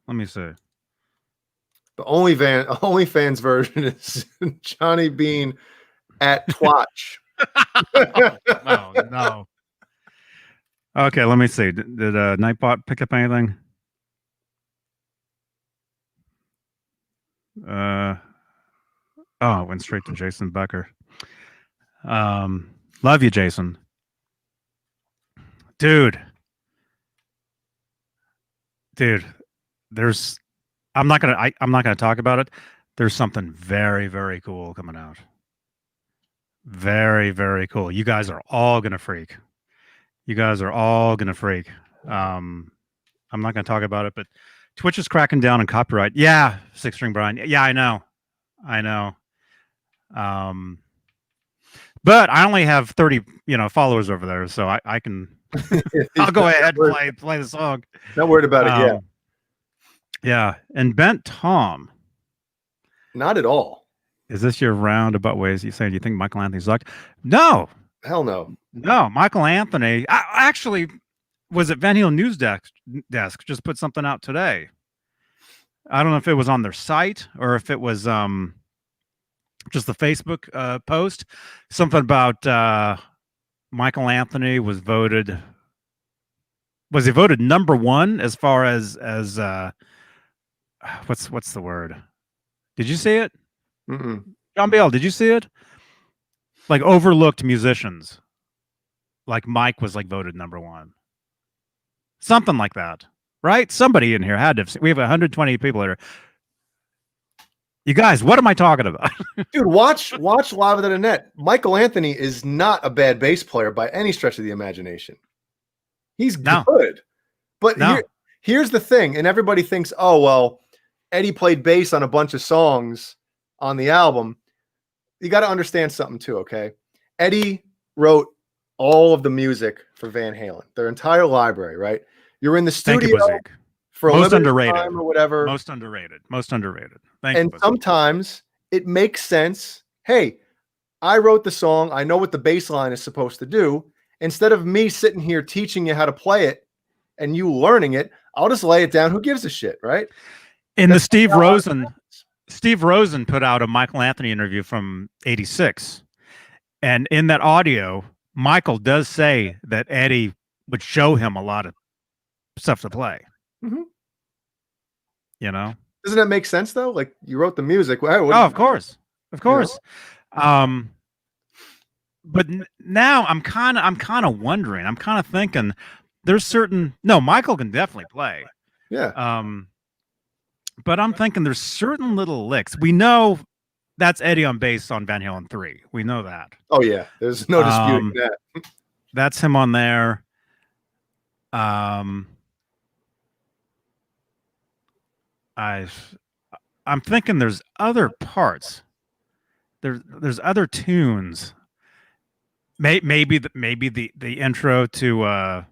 Let me see.
The OnlyFans version is Johnny Beane at Twatch.
No. Okay, let me see. Did Nightbot pick up anything? It went straight to Jason Becker. Love you, Jason. Dude, I'm not gonna talk about it. There's something very, very cool coming out. Very, very cool. You guys are all gonna freak. I'm not gonna talk about it, but Twitch is cracking down on copyright. Yeah, Six String Brian. Yeah, I know. But I only have 30, followers over there, so I can. I'll go ahead and play the song.
Not worried about it yet.
Yeah, and Bent Tom.
Not at all.
Is this your roundabout ways? You saying you think Michael Anthony sucked? No.
Hell no.
No, Michael Anthony. I actually was at Van Halen News Desk. Just put something out today. I don't know if it was on their site or if it was just the Facebook post. Something about Michael Anthony was voted. Was he voted number one as far as what's the word? Did you see it?
Mm-mm.
John Bale, did you see it? Like overlooked musicians. Like Mike was like voted number one. Something like that. Right? Somebody in here had to. We have 120 people here. You guys, what am I talking about?
Dude, watch Live at the Net. Michael Anthony is not a bad bass player by any stretch of the imagination. He's good. But here's the thing, and everybody thinks, oh, well, Eddie played bass on a bunch of songs on the album. You got to understand something too, okay? Eddie wrote all of the music for Van Halen, their entire library, right? You're in the studio for a
most
limited
underrated
time or whatever.
Most underrated.
And sometimes it makes sense. Hey, I wrote the song. I know what the bass line is supposed to do. Instead of me sitting here teaching you how to play it and you learning it, I'll just lay it down. Who gives a shit, right?
In the Steve Rosen put out a Michael Anthony interview from '86. And in that audio, Michael does say that Eddie would show him a lot of stuff to play.
Mhm.
You know?
Doesn't that make sense though? Like you wrote the music. Well,
Oh, of course. Of
You know?
course. But now I'm kind of wondering. I'm kind of thinking there's certain Michael can definitely play.
Yeah.
But I'm thinking there's certain little licks. We know that's Eddie on bass on Van Halen 3. We know that.
Oh yeah. There's no disputing that.
That's him on there. I'm thinking there's other parts. There's other tunes. Maybe the intro to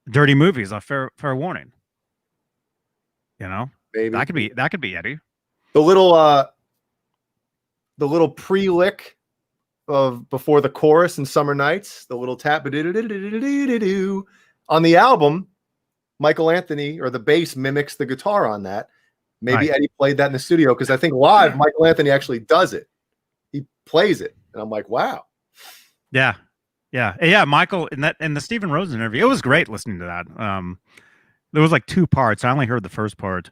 Dirty Movies on Fair Warning. You know?
Maybe
That could be Eddie.
the little pre-lick of before the chorus in Summer Nights, the little tap on the album, Michael Anthony or the bass mimics the guitar on that. Maybe
Right.
Eddie played that in the studio because I think live Michael Anthony actually does it. He plays it, and I'm like, wow.
Yeah. Michael in the Stephen Rosen interview, it was great listening to that. There was like 2 parts. I only heard the first part.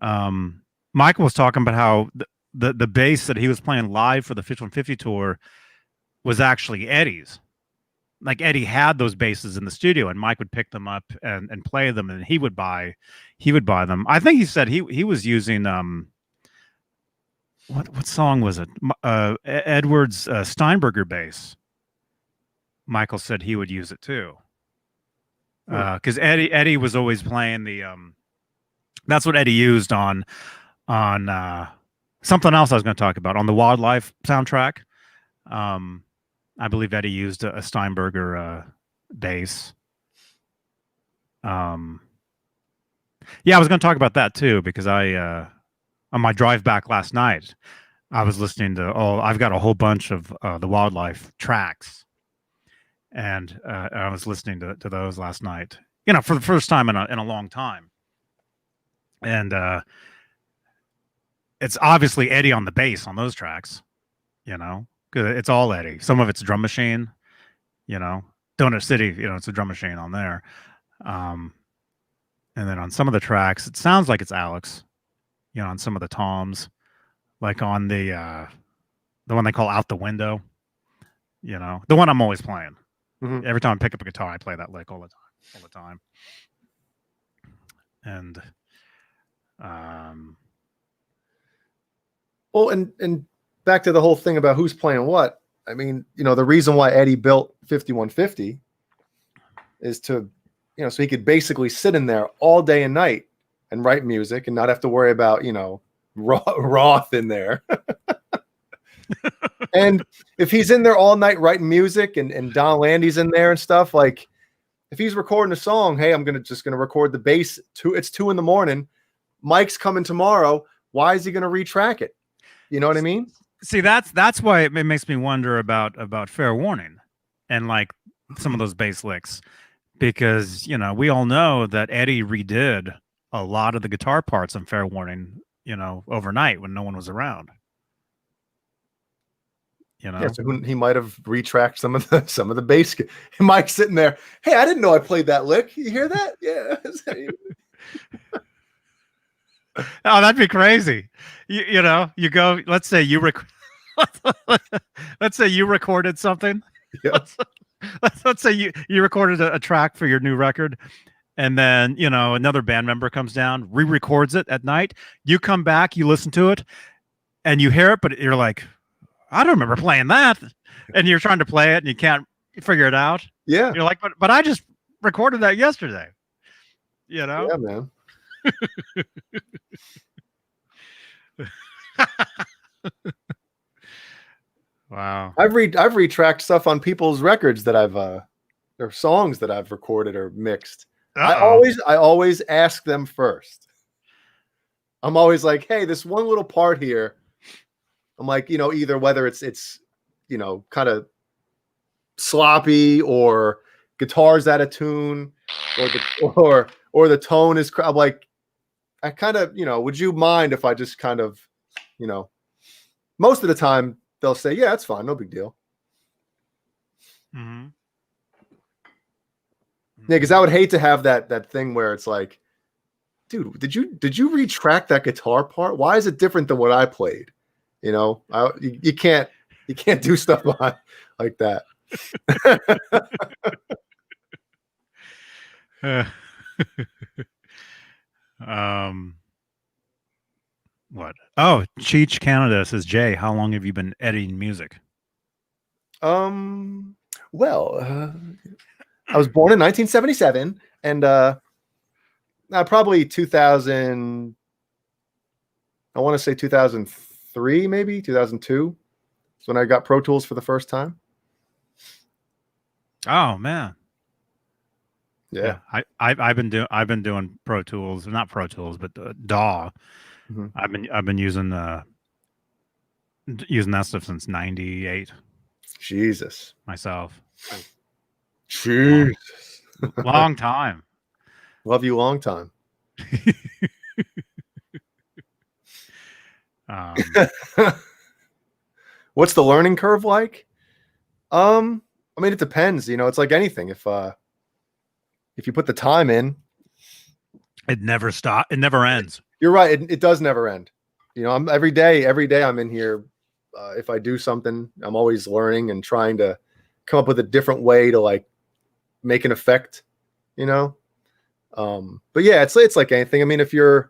Michael was talking about how the bass that he was playing live for the 5150 tour was actually Eddie's. Like Eddie had those basses in the studio, and Mike would pick them up and play them, and he would buy them. I think he said he was using what song was it? Edwards Steinberger bass. Michael said he would use it too, because Eddie was always playing the that's what Eddie used on something else I was going to talk about on the Wildlife soundtrack. I believe Eddie used a Steinberger bass. Yeah, I was going to talk about that too because I on my drive back last night, I was listening to I've got a whole bunch of the Wildlife tracks, and I was listening to those last night. For the first time in a long time, and it's obviously Eddie on the bass on those tracks. It's all Eddie. Some of it's drum machine, Donut City, it's a drum machine on there. And then on some of the tracks, it sounds like it's Alex, on some of the toms, like on the one they call Out the Window, the one I'm always playing.
Mhm.
Every time I pick up a guitar, I play that lick all the time. And,
Well, and back to the whole thing about who's playing what. I mean, the reason why Eddie built 5150 is to, so he could basically sit in there all day and night and write music and not have to worry about, Roth in there. And if he's in there all night writing music and Don Landy's in there and stuff, like if he's recording a song, hey, I'm just gonna record the bass. It's 2 a.m. Mike's coming tomorrow. Why is he gonna retrack it? You know what I mean?
See, that's why it makes me wonder about Fair Warning and like some of those bass licks, because we all know that Eddie redid a lot of the guitar parts on Fair Warning, overnight when no one was around.
Yeah, so he might have retracked some of the bass. Mike's sitting there. Hey, I didn't know I played that lick. You hear that? Yeah.
Oh, that'd be crazy. You go. Let's say you let's say you recorded something.
Yeah.
Let's say you recorded a track for your new record, and then another band member comes down, re-records it at night. You come back, you listen to it, and you hear it, but you're like, I don't remember playing that. And you're trying to play it and you can't figure it out.
Yeah.
You're like, but I just recorded that yesterday.
Yeah, man.
Wow.
I've retracked stuff on people's records that or songs that I've recorded or mixed.
Uh-oh.
I always ask them first. I'm always like, hey, this one little part here. I'm like, either whether it's kind of sloppy or guitar's out of tune or the tone is. I'm like, I kind of, would you mind if I just kind of, most of the time they'll say, yeah, it's fine, no big deal.
Mm-hmm.
Yeah, because I would hate to have that thing where it's like, dude, did you retract that guitar part? Why is it different than what I played? You know, you can't do stuff like that.
um, what? Oh, Cheech Canada says, Jay, how long have you been editing music?
Well, I was born in 1977, and probably 2000. I want to say 2003, maybe 2002. Is when I got Pro Tools for the first time.
Oh man.
Yeah.
I've been doing Pro Tools, not Pro Tools, but DAW.
Mm-hmm.
I've been using that stuff since '98
Jesus.
myself.
Jesus.
Long time.
Love you long time. What's the learning curve like? I mean, it depends. You know, it's like anything. If you put the time in,
it never stops. It never ends.
You're right. It does never end. You know, I'm every day I'm in here. If I do something, I'm always learning and trying to come up with a different way to like make an effect, you know? But yeah, it's like anything. I mean, if you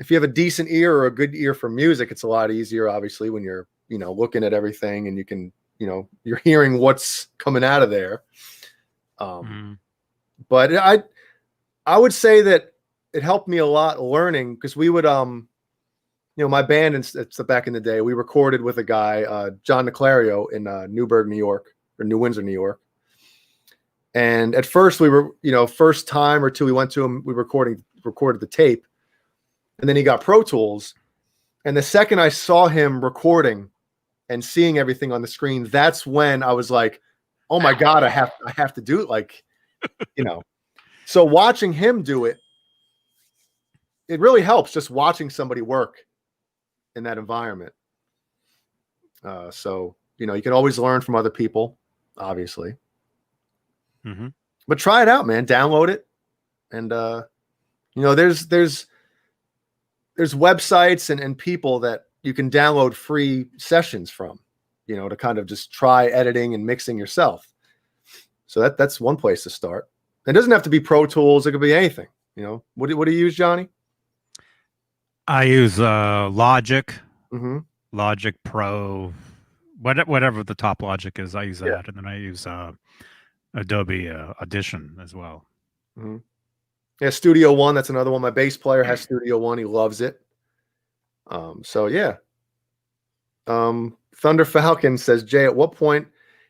have a decent ear or a good ear for music, it's a lot easier, obviously, when you're, you know, looking at everything and you can, you know, you're hearing what's coming out of there. But I would say that it helped me a lot learning, because we would, you know, my band, it's back in the day, we recorded with a guy, John Niclario, in Newburgh, New York, or New Windsor, New York. And at first we were, you know, first time or two we went to him, we recorded the tape, and then he got Pro Tools. And the second I saw him recording and seeing everything on the screen, that's when I was like, oh my God, I have to do it. Like, you know, so watching him do it, it really helps, just watching somebody work in that environment. So, you know, you can always learn from other people, obviously.
Mm-hmm.
But try it out, man. Download it. And, you know, there's websites and people that you can download free sessions from, you know, to kind of just try editing and mixing yourself. So that's one place to start. It doesn't have to be Pro Tools. It could be anything, you know. What do you use, Johnny?
I use Logic,
Mm-hmm.
Logic Pro, whatever the top Logic is. I use that,
Yeah.
and then I use Adobe Audition as well.
Mm-hmm. Yeah, Studio One. That's another one. My bass player has Studio One. He loves it. So yeah. Thunder Falcon says, Jay, at what point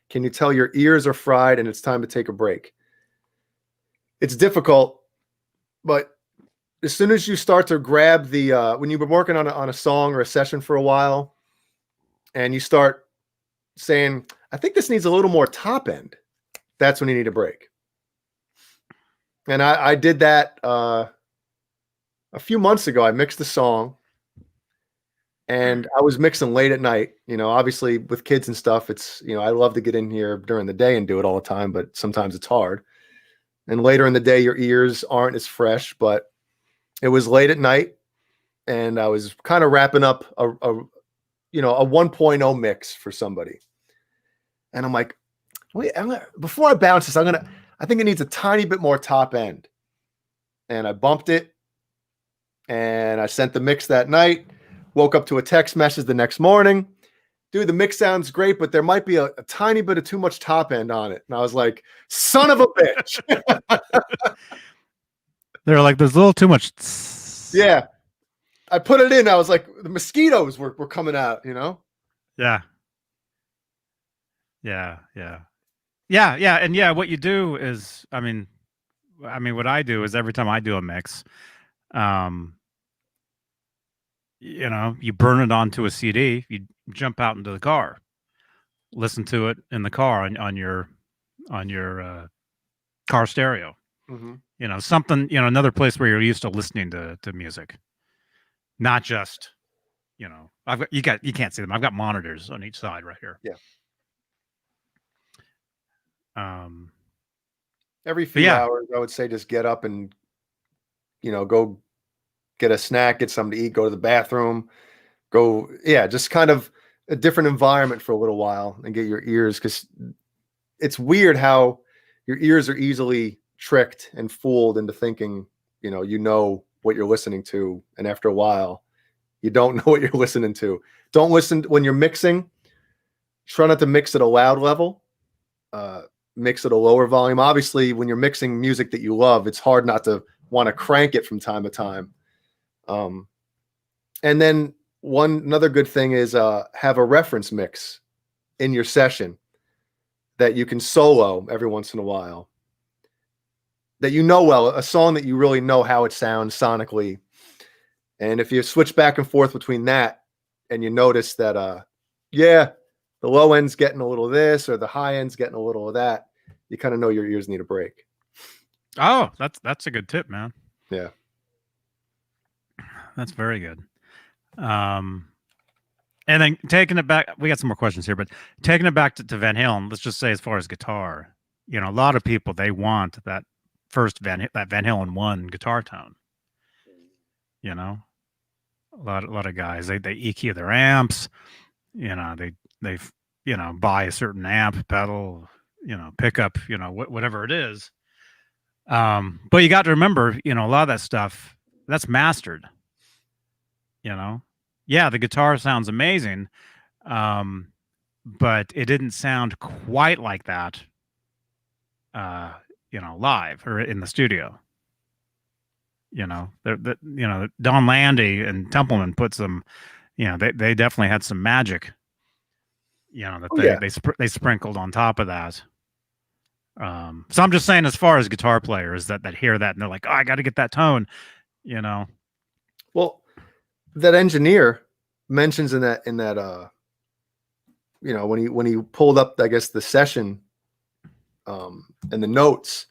can you tell your ears are fried and it's time to take a break? It's difficult, but as soon as you start to grab the when you've been working on a song or a session for a while, and you start saying, I think this needs a little more top end, that's when you need a break. And I did that a few months ago. I mixed the song, and I was mixing late at night. You know, obviously with kids and stuff, it's, you know, I love to get in here during the day and do it all the time, but sometimes it's hard. And later in the day, your ears aren't as fresh, but it was late at night, and I was kind of wrapping up a 1.0 mix for somebody. And I'm like, wait, before I bounce this, I think it needs a tiny bit more top end. And I bumped it, and I sent the mix that night, woke up to a text message the next morning. Dude, the mix sounds great, but there might be a tiny bit of too much top end on it. And I was like, son of a bitch.
They're like, there's a little too much.
Yeah. I put it in. I was like, the mosquitoes were coming out, you know?
Yeah. Yeah. Yeah. Yeah. Yeah. And yeah, what you do is, I mean, what I do is every time I do a mix, you know, you burn it onto a CD, you jump out into the car, listen to it in the car on your car stereo.
Mm-hmm.
You know, something, you know, another place where you're used to listening to music, not just, you know, you can't see them. I've got monitors on each side right here.
Yeah. Every few
yeah.
hours, I would say just get up and, go get a snack, get something to eat, go to the bathroom, just kind of a different environment for a little while and get your ears, because it's weird how your ears are easily tricked and fooled into thinking, what you're listening to. And after a while, you don't know what you're listening to. Don't listen when you're mixing. Try not to mix at a loud level. Mix at a lower volume. Obviously, when you're mixing music that you love, it's hard not to want to crank it from time to time. And then another good thing is have a reference mix in your session that you can solo every once in a while. That well, a song that you really know how it sounds sonically. And if you switch back and forth between that and you notice that, the low end's getting a little of this or the high end's getting a little of that, you kind of know your ears need a break.
Oh, that's a good tip, man.
Yeah.
That's very good. And then taking it back, we got some more questions here, but taking it back to Van Halen, let's just say as far as guitar, a lot of people, they want that first Van Halen 1 guitar tone. A lot of guys, they EQ their amps, they buy a certain amp pedal, pickup, whatever it is. But you got to remember, a lot of that stuff that's mastered. Yeah, the guitar sounds amazing, but it didn't sound quite like that, live or in the studio. Don Landy and Templeman put some, they definitely had some magic, that they sprinkled on top of that. So I'm just saying, as far as guitar players that hear that and they're like, oh, I got to get that tone,
Well, that engineer mentions in that when he pulled up, I guess, the session and the notes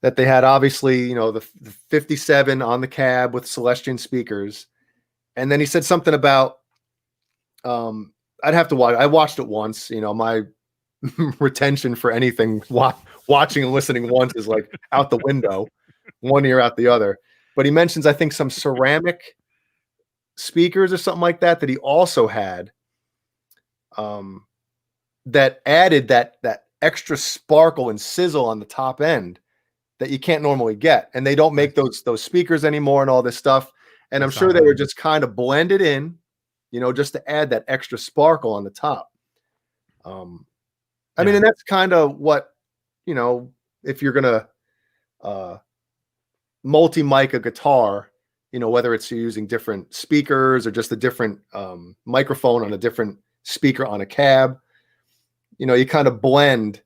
that they had, obviously, the 57 on the cab with Celestion speakers. And then he said something about, I'd have to watch. I watched it once, my retention for anything watching and listening once is like out the window, one ear out the other. But he mentions, I think, some ceramic speakers or something like that he also had, that added that extra sparkle and sizzle on the top end that you can't normally get. And they don't make those speakers anymore and all this stuff. And I'm sure they were just kind of blended in, just to add that extra sparkle on the top. I mean, and that's kind of what, if you're going to multi-mic a guitar, whether it's you're using different speakers or just a different microphone on a different speaker on a cab, you kind of blend,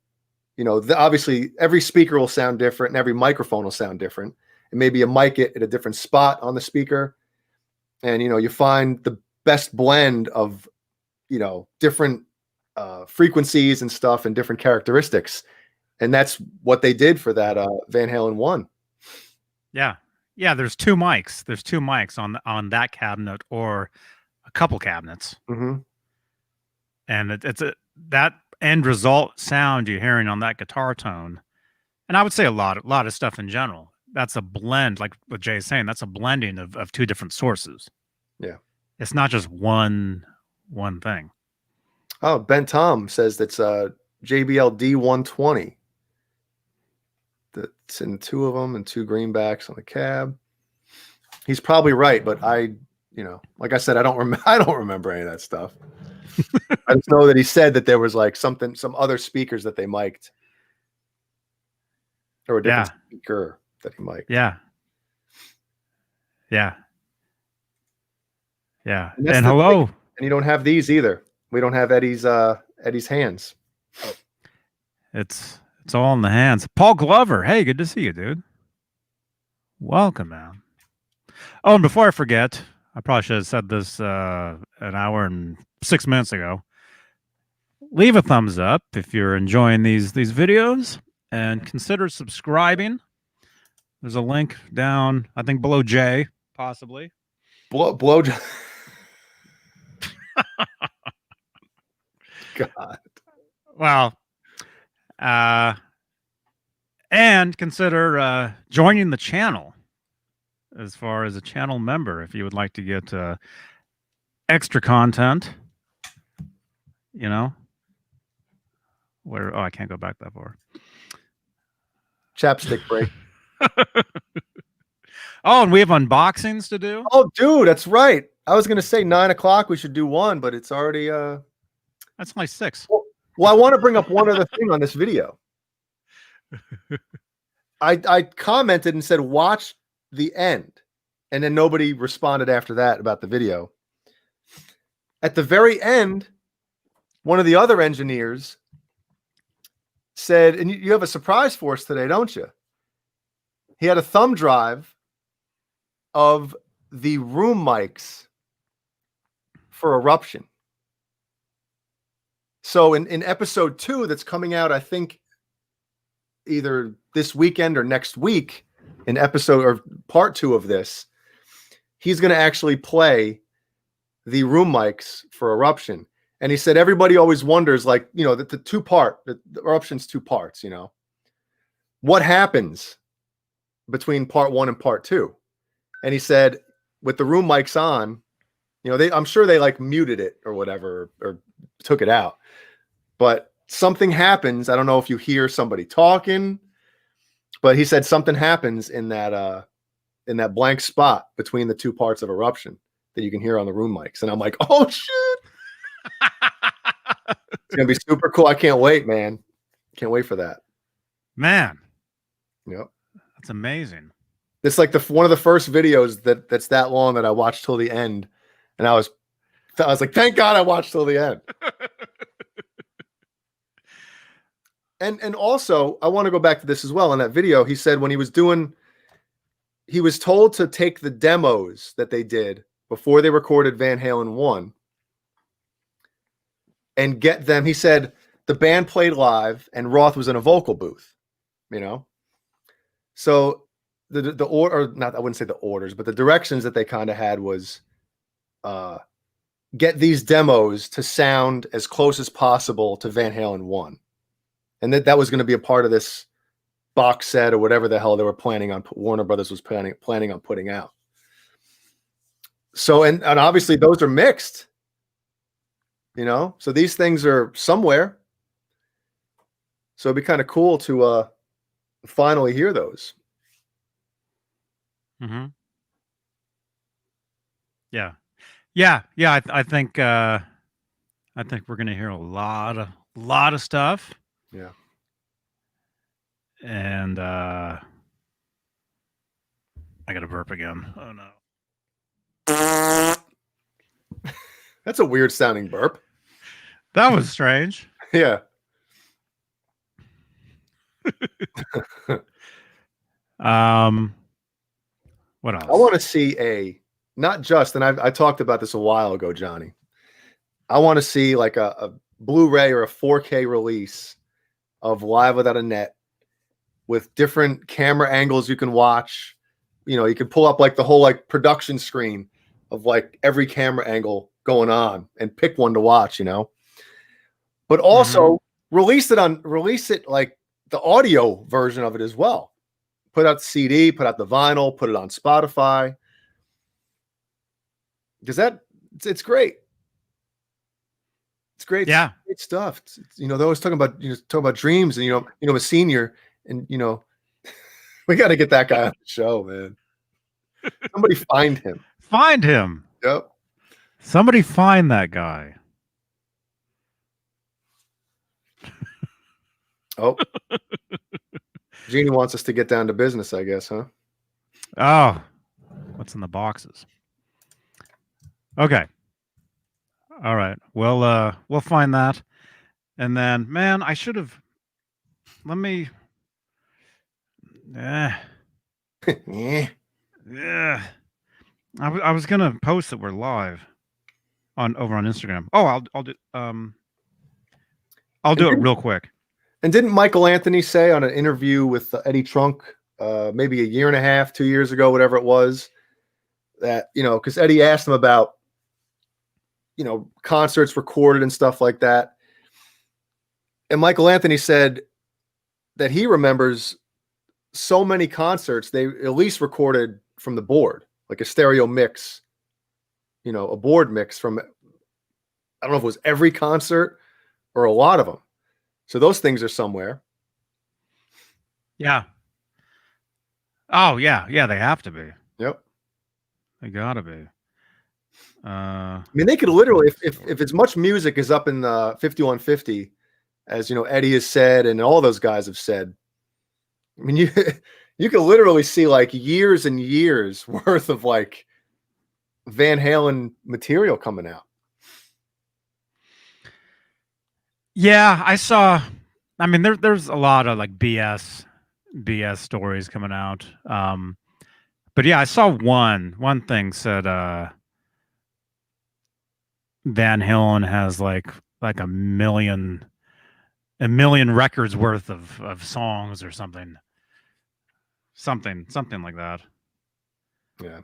obviously every speaker will sound different and every microphone will sound different. And maybe you mic it at a different spot on the speaker. And, you find the best blend of, different frequencies and stuff and different characteristics. And that's what they did for that Van Halen 1.
Yeah. Yeah, there's two mics. There's two mics on that cabinet or a couple cabinets.
Mm-hmm.
And it's that end result sound you're hearing on that guitar tone. And I would say a lot of stuff in general. That's a blend, like what Jay's saying, that's a blending of two different sources.
Yeah.
It's not just one thing.
Oh, Ben Tom says that's JBL D120. That's in two of them and two greenbacks on the cab. He's probably right, but like I said, I don't remember any of that stuff. I just know that he said that there was like some other speakers that they mic'd, or a different speaker that he mic'd.
Yeah. Yeah. Yeah.
And
hello.
Thing. And you don't have these either. We don't have Eddie's hands.
It's all in the hands. Paul Glover. Hey, good to see you, dude. Welcome, man. Oh, and before I forget, I probably should have said this an hour and 6 minutes ago. Leave a thumbs up if you're enjoying these videos, and consider subscribing. There's a link down, I think, below Jay, possibly.
Blow. God.
Well, And consider joining the channel as far as a channel member if you would like to get extra content. You know, where I can't go back that far.
Chapstick break.
Oh, and we have unboxings to do.
Oh, dude, that's right. I was gonna say 9 o'clock. We should do one, but it's already.
That's only 6.
Well, I want to bring up one other thing on this video. I commented and said watch the end, and then nobody responded after that about the video. At the very end, one of the other engineers said, and you have a surprise for us today, don't you? He had a thumb drive of the room mics for Eruption. So in episode 2 that's coming out, I think either this weekend or next week, in episode or part 2 of this, he's going to actually play the room mics for Eruption. And he said everybody always wonders, like, you know, that the Eruption's 2 parts, you know. What happens between part 1 and part 2? And he said with the room mics on, you know, I'm sure they like muted it or whatever or took it out. But something happens. I don't know if you hear somebody talking, but he said something happens in that blank spot between the 2 parts of Eruption that you can hear on the room mics. And I'm like, oh shit. It's gonna be super cool. I can't wait, man. Can't wait for that.
Man.
Yep.
That's amazing.
It's like one of the first videos that's that long that I watched till the end. And I was like, thank God I watched till the end. And also, I want to go back to this as well. In that video, he said when he was told to take the demos that they did before they recorded Van Halen 1 and get them. He said the band played live and Roth was in a vocal booth, you know? So the order, not, I wouldn't say the orders, but the directions that they kind of had was get these demos to sound as close as possible to Van Halen 1. And that was going to be a part of this box set or whatever the hell they were planning on. Warner Brothers was planning on putting out. So, and obviously those are mixed, you know, so these things are somewhere. So it'd be kind of cool to finally hear those.
Mm-hmm. Yeah. I think we're going to hear a lot of stuff.
Yeah.
And I got to burp again. Oh no.
That's a weird sounding burp.
That was strange.
Yeah.
What else?
I want to see not just, and I talked about this a while ago, Johnny. I want to see like a Blu-ray or a 4K release of Live Without a Net with different camera angles you can watch. You know, you can pull up like the whole like production screen of like every camera angle going on and pick one to watch, you know. But also release it like the audio version of it as well. Put out the CD, put out the vinyl, put it on Spotify. Because it's great. It's great.
Yeah.
Great stuff. You know, they're always talking about dreams and, you know, a senior and, you know, we got to get that guy on the show, man. Somebody find him.
Find him.
Yep.
Somebody find that guy.
Oh. Jeannie wants us to get down to business, I guess, huh?
Oh, what's in the boxes? Okay. All right. Well, we'll find that. And then, man, I should have. Let me.
Yeah.
Yeah. I was gonna post that we're live over on Instagram. Oh, I'll do it real quick.
And didn't Michael Anthony say on an interview with Eddie Trunk, maybe a year and a half, 2 years ago, whatever it was, that, you know, because Eddie asked him about, you know, concerts recorded and stuff like that. And Michael Anthony said that he remembers so many concerts, they at least recorded from the board, like a stereo mix, a board mix from, I don't know if it was every concert or a lot of them. So those things are somewhere.
Yeah. Oh yeah, yeah. They have to be.
Yep.
They gotta be.
I mean, they could literally, if as much music is up in the 5150 as Eddie has said, and all those guys have said. I mean, you could literally see like years and years worth of like Van Halen material coming out.
Yeah, I saw. I mean, there's a lot of like BS stories coming out. But yeah, I saw one thing said Van Halen has like a million records worth of songs or something like that.
Yeah.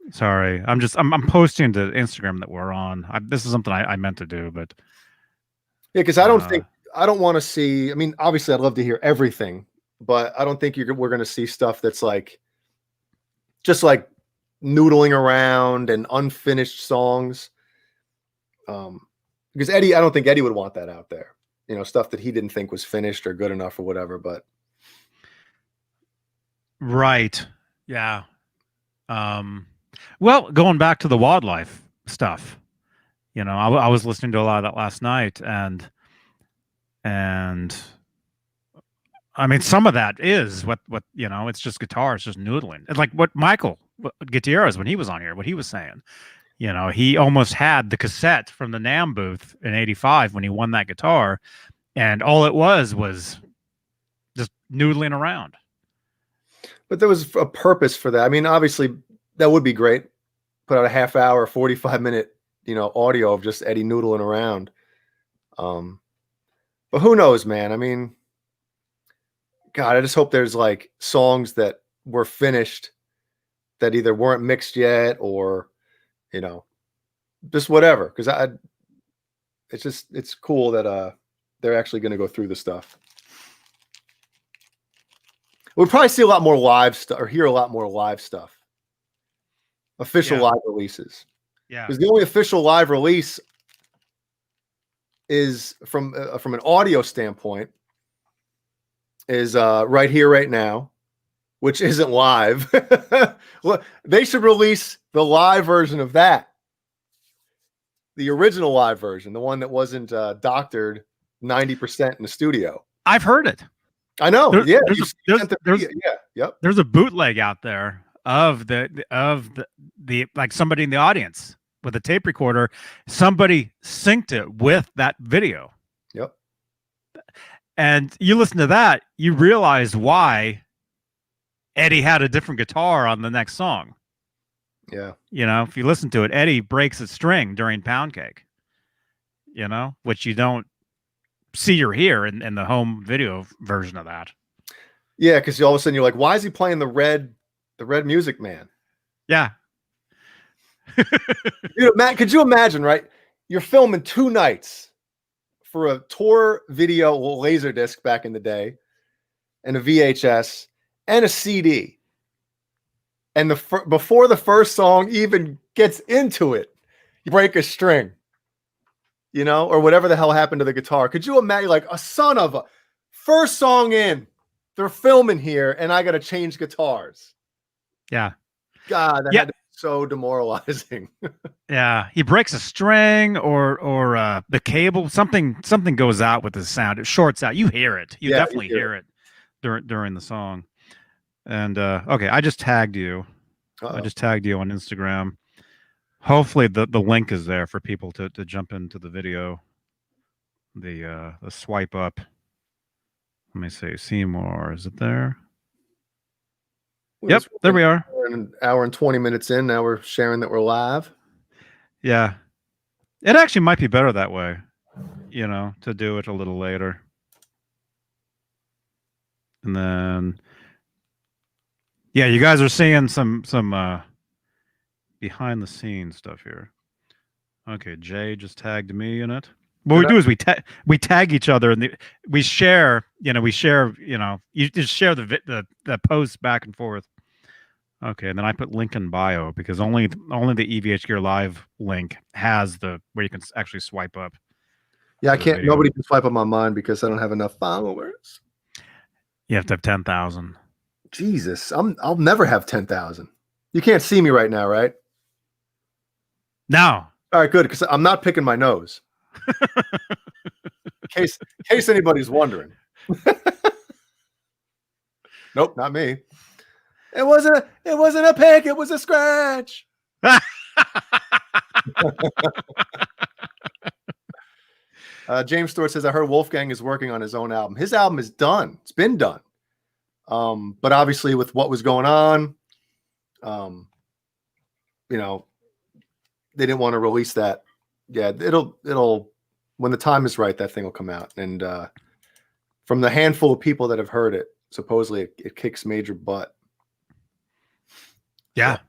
Sorry, I'm posting to Instagram that we're on. This is something I meant to do, but
yeah, because I don't want to see. I mean, obviously, I'd love to hear everything, but I don't think we're going to see stuff that's like just like noodling around and unfinished songs. Because Eddie, I don't think Eddie would want that out there. Stuff that he didn't think was finished or good enough or whatever. But
right, yeah. Well, going back to the wildlife stuff, I was listening to a lot of that last night, and I mean, some of that is what it's just guitar, it's just noodling. It's like what Michael Gutierrez, when he was on here, what he was saying. He almost had the cassette from the NAMM booth in '85 when he won that guitar, and all it was just noodling around.
But there was a purpose for that. I mean, obviously, that would be great. Put out a half hour, 45-minute, audio of just Eddie noodling around. But who knows, man? I mean, God, I just hope there's like songs that were finished that either weren't mixed yet or, just whatever. Because it's cool that they're actually going to go through the stuff. We'll probably see a lot more live stuff or hear a lot more live stuff. Official live releases.
Yeah.
Because the only official live release is from an audio standpoint is right here, right now, which isn't live. They should release the live version of that. The original live version, the one that wasn't doctored 90% in the studio.
I've heard it.
I know.
There's a bootleg out there of the like somebody in the audience with a tape recorder. Somebody synced it with that video.
Yep.
And you listen to that, you realize why Eddie had a different guitar on the next song.
Yeah.
If you listen to it, Eddie breaks a string during Pound Cake. Which you don't see or hear in the home video version of that.
Yeah, because all of a sudden you're like, why is he playing the red Music Man?
Yeah.
Matt, could you imagine, right? You're filming 2 nights for a tour video Laserdisc back in the day, and a VHS and a CD. And before the first song even gets into it, you break a string. Or whatever the hell happened to the guitar. Could you imagine, like, a son of a first song in, they're filming here, and I got to change guitars.
Yeah.
God, that had to be so demoralizing.
Yeah, he breaks a string or the cable. Something goes out with the sound. It shorts out. You hear it. You definitely hear it during the song. And okay, I just tagged you.
Uh-oh.
I just tagged you on Instagram. Hopefully the link is there for people to jump into the video. The swipe up. Let me see. See more. Is it there? Yep, there we are.
We're an hour and 20 minutes in. Now we're sharing that we're live.
Yeah. It actually might be better that way, to do it a little later. And then, yeah, you guys are seeing some behind the scenes stuff here. Okay, Jay just tagged me in it. What we do is we tag each other, and we share we share. You just share the posts back and forth. Okay, and then I put link in bio because only the EVH Gear Live link has the where you can actually swipe up.
Yeah, I
the
can't.
video.
Nobody can swipe up on mine because I don't have enough followers.
You have to have 10,000.
Jesus, I'll never have 10,000. You can't see me right now, right?
No.
All right, good, because I'm not picking my nose. In case anybody's wondering. Nope, not me. It wasn't a pick, it was a scratch. James Stewart says, I heard Wolfgang is working on his own album. His album is done. It's been done. But obviously with what was going on, they didn't want to release that. Yeah, it'll when the time is right, that thing will come out. And from the handful of people that have heard it, supposedly it kicks major butt.
Yeah. So.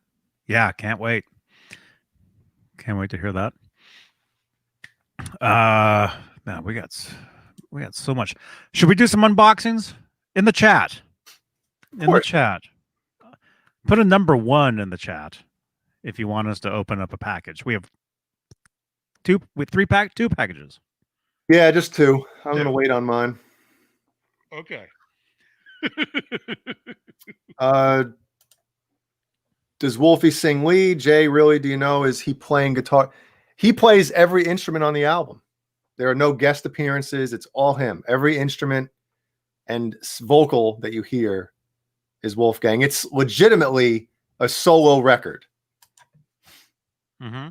Yeah, can't wait. Can't wait to hear that. Man, we got so much. Should we do some unboxings in the chat? In the chat. Put a number 1 in the chat if you want us to open up a package. We have 2 packages.
Yeah, just 2. I'm gonna wait on mine.
Okay.
Does Wolfie sing lead? Jay, really? Do you know? Is he playing guitar? He plays every instrument on the album. There are no guest appearances. It's all him. Every instrument and vocal that you hear is Wolfgang. It's legitimately a solo record.
Mm-hmm.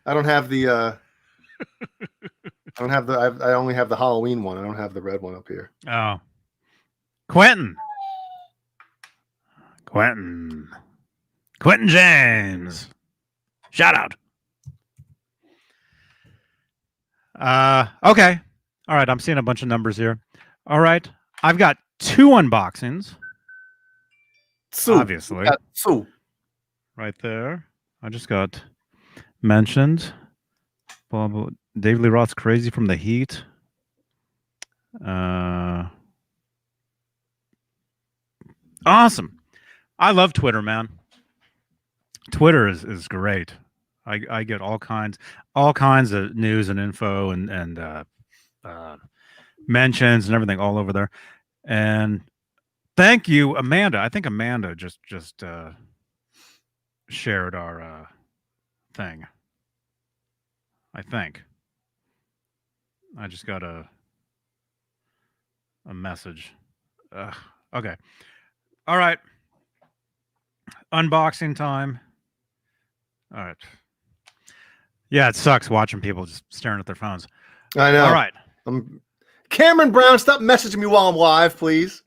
I don't have the I only have the Halloween one. I don't have the red one up here.
Oh. Quentin James. Shout out. Okay. All right, I'm seeing a bunch of numbers here. All right. I've got 2 unboxings. Obviously. Right there. I just got mentioned. David Lee Roth's Crazy from the Heat. Awesome. I love Twitter, man. Twitter is great. I get all kinds of news and info and mentions and everything all over there. And thank you, Amanda. I think Amanda just shared our thing. I think. I just got a message. Okay. All right. Unboxing time. All right. Yeah, it sucks watching people just staring at their phones.
I know.
All right.
Cameron Brown, stop messaging me while I'm live, please.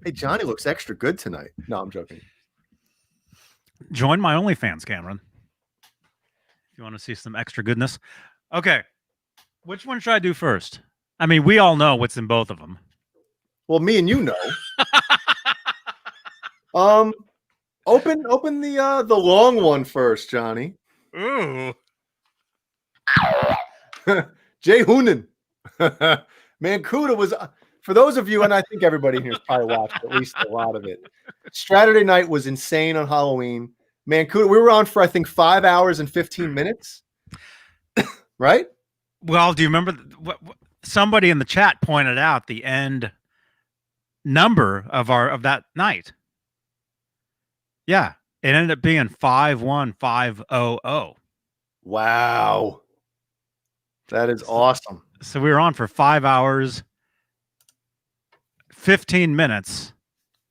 Hey, Johnny looks extra good tonight. No, I'm joking.
Join my OnlyFans, Cameron. If you want to see some extra goodness. Okay. Which one should I do first? I mean, we all know what's in both of them.
Well, me and you know. Open the long one first, Johnny.
Ooh.
Jay Hoonan. Mancuda was, for those of you, and I think everybody here has probably watched at least a lot of it. Saturday night was insane on Halloween. Mancuda, we were on for, I think, 5 hours and 15 minutes. Right?
Well, do you remember what somebody in the chat pointed out the end number of that night? Yeah, it ended up being 51500.
Wow. That is awesome.
So we were on for 5 hours, 15 minutes.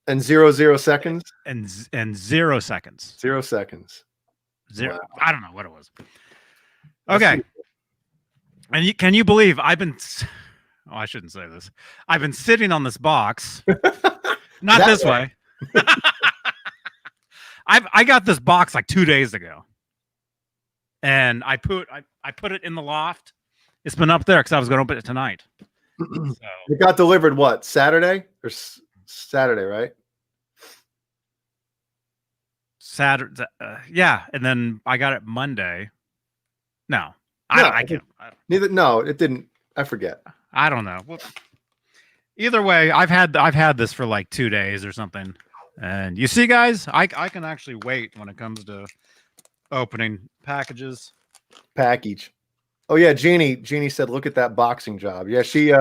And 0 seconds?
And 0 seconds.
0 seconds.
Zero.
Wow.
I don't know what it was. Okay. And can you believe I've been... Oh, I shouldn't say this. I've been sitting on this box. Not this way. I got this box like 2 days ago. And I put it in the loft. It's been up there because I was going to open it tonight. So.
It got delivered what? Saturday? Or Saturday, right?
Saturday. Yeah, and then I got it Monday. No,
No,
I can't.
Neither. No, it didn't. I forget.
I don't know. Well, either way, I've had this for like 2 days or something. And you see, guys, I can actually wait when it comes to opening packages.
Package. Oh yeah, Jeannie said, "Look at that boxing job." Yeah, she.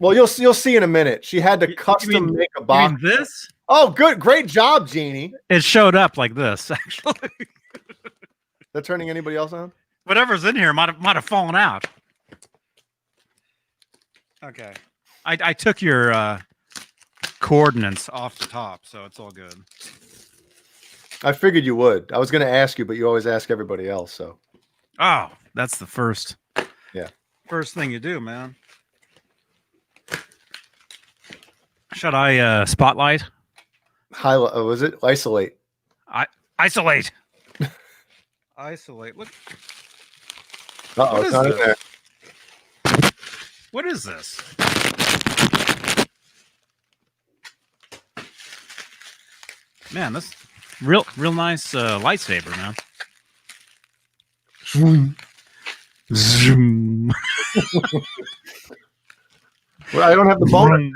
Well, you'll see in a minute. She had to custom make a box.
You mean this?
Oh, good, great job, Jeannie.
It showed up like this, actually.
That turning anybody else on?
Whatever's in here might have fallen out. Okay, I took your coordinates off the top, so it's all good.
I figured you would. I was going to ask you, but you always ask everybody else. So.
Oh, that's the first.
Yeah.
First thing you do, man. Should I spotlight?
Highlight. Was it isolate?
Isolate. Isolate. Look.
Uh-oh, it's not in there.
What is this? Man, this real nice lightsaber, man. Zoom.
Well, I don't have the bone.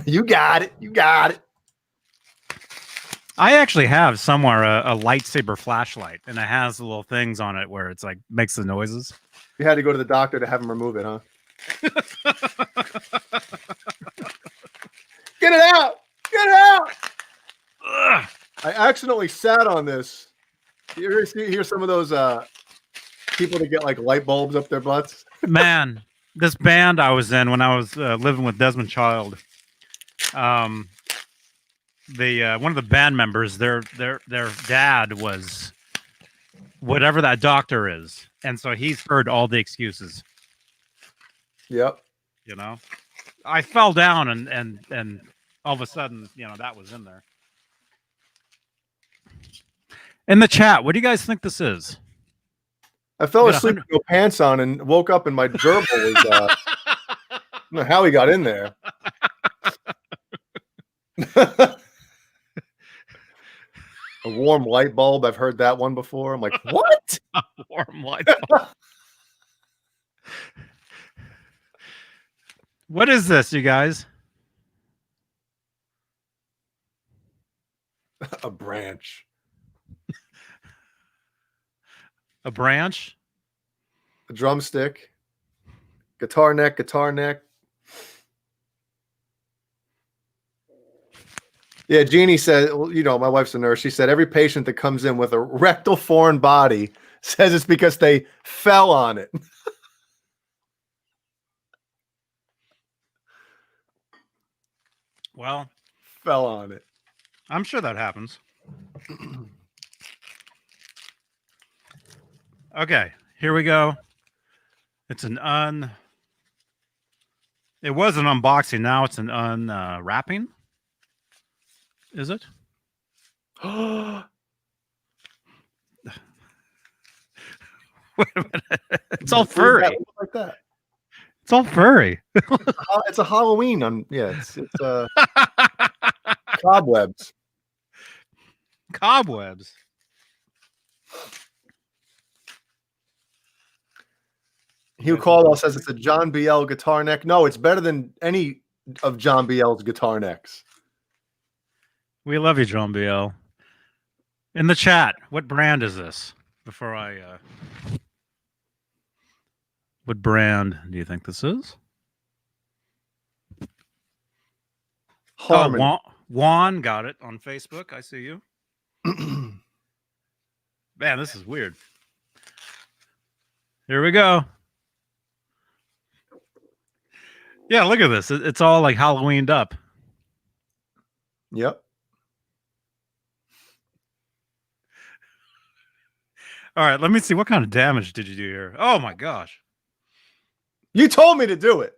You got it. You got it.
I actually have somewhere a lightsaber flashlight, and it has the little things on it where it's like makes the noises.
You had to go to the doctor to have him remove it, huh? Get it out! Get it out!
Ugh.
I accidentally sat on this. You hear some of those people that get like light bulbs up their butts?
Man, this band I was in when I was living with Desmond Child, the one of the band members, their dad was whatever that doctor is, and so he's heard all the excuses.
Yep.
You know, I fell down and all of a sudden, that was in there. In the chat, what do you guys think this is?
I fell asleep with no pants on and woke up and my gerbil was I don't know how he got in there. A warm light bulb. I've heard that one before. I'm like, what?
A warm light bulb. What is this, you guys?
A branch.
A branch?
A drumstick. Guitar neck, guitar neck. Yeah, Jeannie said, well, my wife's a nurse. She said every patient that comes in with a rectal foreign body says it's because they fell on it.
Well,
fell on it.
I'm sure that happens. Okay, here we go. It's it was an unboxing. Now it's an unwrapping. Is it? Wait a minute. It's all furry.
Like that.
It's all furry.
It's a Halloween. It's cobwebs.
Cobwebs.
Hugh Caldwell says it's a John BL guitar neck. No, it's better than any of John BL's guitar necks.
We love you, John BL. In the chat, what brand is this? Before I what brand do you think this is?
Harmony.
Oh, Juan got it on Facebook. I see you. Man, this is weird. Here we go. Yeah, look at this. It's all like Halloweened up.
Yep.
All right, let me see. What kind of damage did you do here? Oh my gosh.
You told me to do it.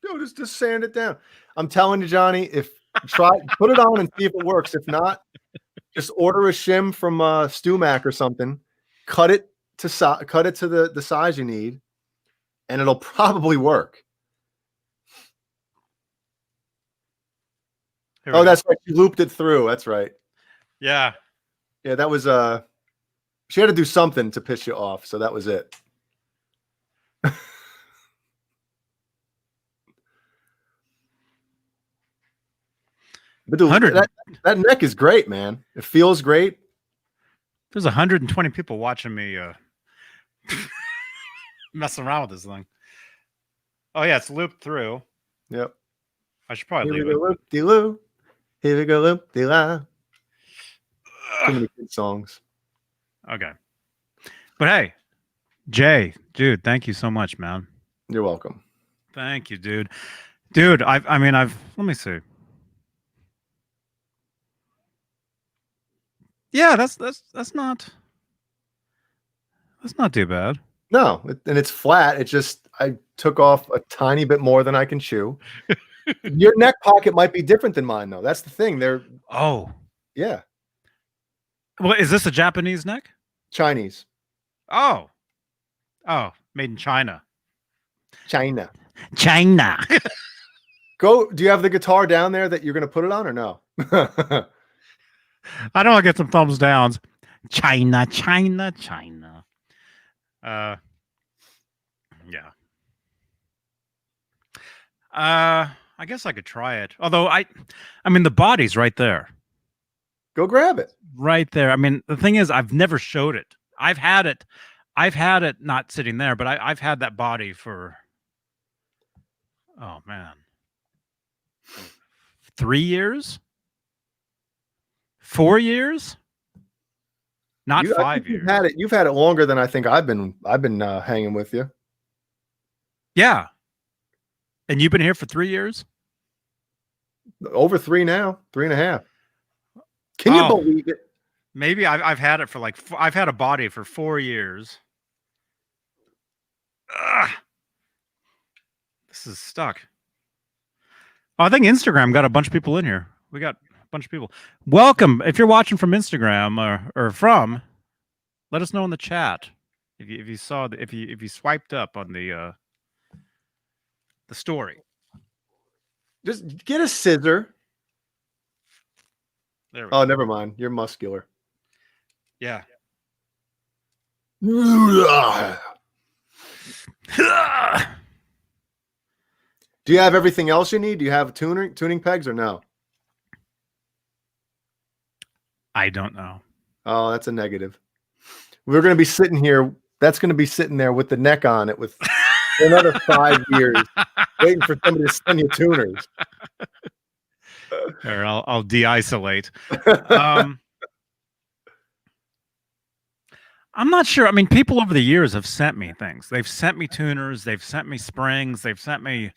Dude, just sand it down. I'm telling you, Johnny, put it on and see if it works. If not, just order a shim from StewMac or something. Cut it to the size you need, and it'll probably work.
Here we
Oh,
go.
that's right. She looped it through. That's right.
Yeah.
Yeah, that was she had to do something to piss you off, so that was it. But dude,
100.
that neck is great, man. It feels great.
There's 120 people watching me messing around with this thing. Oh yeah, it's looped through.
Yep.
I should probably
Here
leave
we
it.
go, loop de loo. Here we go, loop de la. Too many good songs.
Okay. But hey, Jay, dude, thank you so much, man.
You're welcome.
Thank you, dude. Dude, I've let me see. Yeah, that's not too bad.
No, and it's flat. It just I took off a tiny bit more than I can chew. Your neck pocket might be different than mine, though. That's the thing. They're
Oh.
yeah,
Well, is this a Japanese neck?
Chinese.
Oh. Oh, made in China.
China.
China.
Go. Do you have the guitar down there that you're going to put it on or no?
I know I get some thumbs downs. China, China, China. Yeah. I guess I could try it. Although I mean the body's right there.
Go grab it.
Right there. I mean, the thing is I've never showed it. I've had it not sitting there, but I've had that body for oh man. 3 years? 4 years? Not
I
5
think
years.
You've had it longer than I think I've been hanging with you.
Yeah. And you've been here for 3 years?
Over 3 now, 3.5. Can you believe it?
Maybe I've had it for like I've had a body for 4 years. Ugh. This is stuck. Oh, I think Instagram got a bunch of people in here. We got a bunch of people. Welcome. If you're watching from Instagram or from, let us know in the chat if you saw if you swiped up on the story.
Just get a scissor.
There we go.
Oh, never mind. You're muscular.
Yeah.
Do you have everything else you need? Do you have tuning pegs or no?
I don't know.
Oh, that's a negative. We're going to be sitting here. That's going to be sitting there with the neck on it with for another 5 years, waiting for somebody to send you tuners.
Or I'll de-isolate. I'm not sure. I mean, people over the years have sent me things. They've sent me tuners. They've sent me springs. They've sent me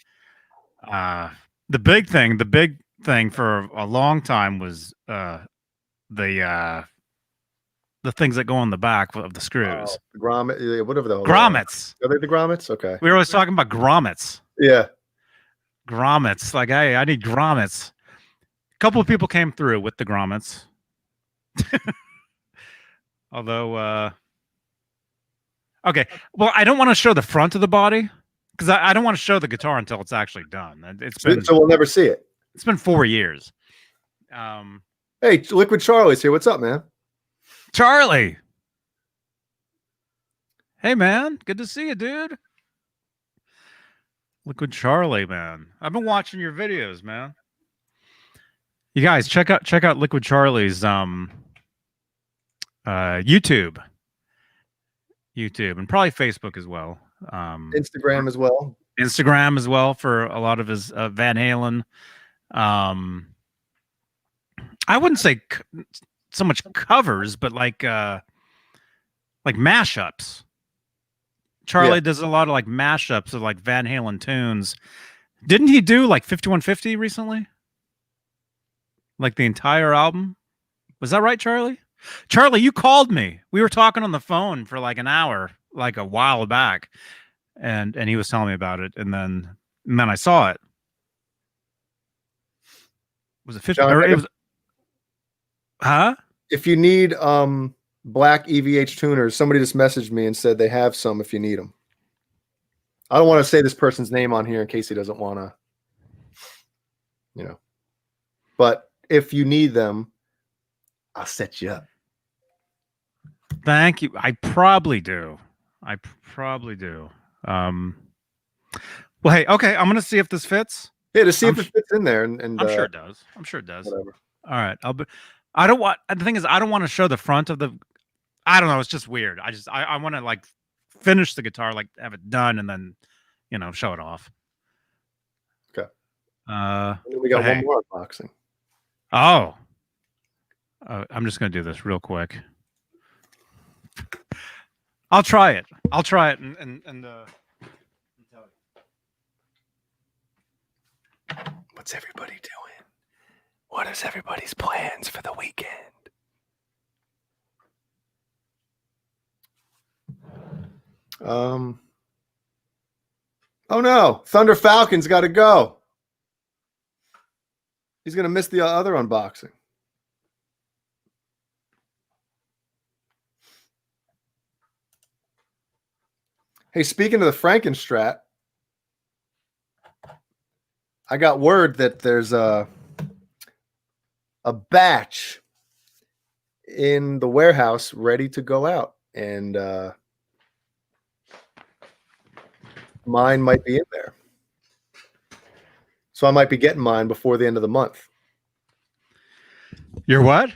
the big thing for a long time was the things that go on the back of the screws.
Grommet, whatever the hell.
Grommets.
Are they the grommets? Okay.
We were always talking about grommets.
Yeah.
Grommets. Like, hey, I need grommets. A couple of people came through with the grommets. Although, okay. Well, I don't want to show the front of the body because I don't want to show the guitar until it's actually done.
So we'll never see it.
It's been 4 years.
Hey, Liquid Charlie's here. What's up, man?
Charlie. Hey, man. Good to see you, dude. Liquid Charlie, man. I've been watching your videos, man. You guys check out Liquid Charlie's YouTube, and probably Facebook as well.
Instagram as well.
Instagram as well for a lot of his Van Halen. I wouldn't say so much covers, but like mashups. Charlie does a lot of like mashups of like Van Halen tunes. Didn't he do like 5150 recently? Like the entire album? Was that right, Charlie? Charlie, you called me. We were talking on the phone for like an hour, like a while back, and he was telling me about it, and then I saw it. Was it 50?
John,
Or it was, huh?
If you need black EVH tuners, somebody just messaged me and said they have some if you need them. I don't want to say this person's name on here in case he doesn't want to, But if you need them, I'll set you up.
Thank you. I probably do. Well, hey, okay. I'm gonna see if this fits.
Yeah, to see if it fits in there, and
I'm sure it does. I'm sure it does.
whatever.
All right. I don't want. The thing is, I don't want to show the front of the. I don't know. It's just weird. I want to like finish the guitar, like have it done, and then, show it off.
Okay.
And
then we got one more unboxing.
Oh. I'm just gonna do this real quick. I'll try it. And
What's everybody doing? What is everybody's plans for the weekend? Oh no, Thunder Falcon's got to go. He's gonna miss the other unboxing. Hey, speaking of the Frankenstrat, I got word that there's a batch in the warehouse ready to go out, and mine might be in there. So I might be getting mine before the end of the month.
You're what?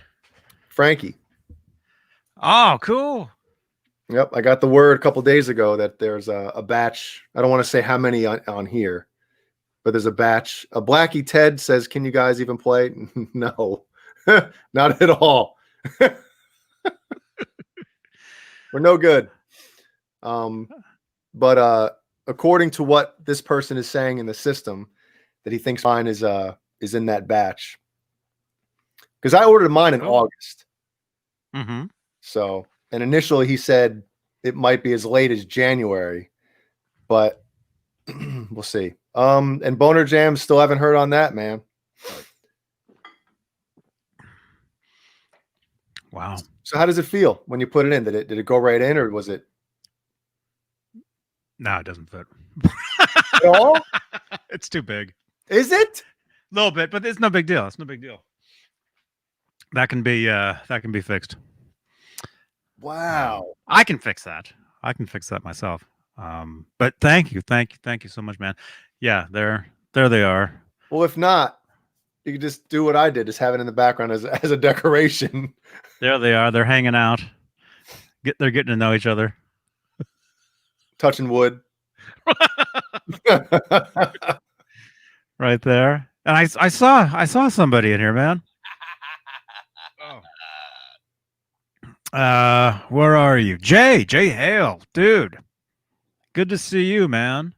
Frankie.
Oh, cool.
Yep, I got the word a couple days ago that there's a batch. I don't want to say how many on here, but there's a batch. A Blackie Ted says, "Can you guys even play?" No, not at all. We're no good. But according to what this person is saying in the system, that he thinks mine is in that batch, because I ordered mine in August.
Mm-hmm.
So, and initially he said it might be as late as January, but we'll see. And Boner Jam, still haven't heard on that, man.
Wow.
So how does it feel when you put it in? Did it go right in, or was it?
No, it doesn't fit.
At all?
It's too big.
Is it?
A little bit, but it's no big deal. It's no big deal. That can be fixed.
Wow.
I can fix that. I can fix that myself. But thank you so much, man. Yeah, there they are.
Well, if not, you could just do what I did, just have it in the background as a decoration.
There they are. They're hanging out. They're getting to know each other.
Touching wood.
Right there. And I saw somebody in here, man. Oh. Where are you? Jay Hale, dude. Good to see you, man.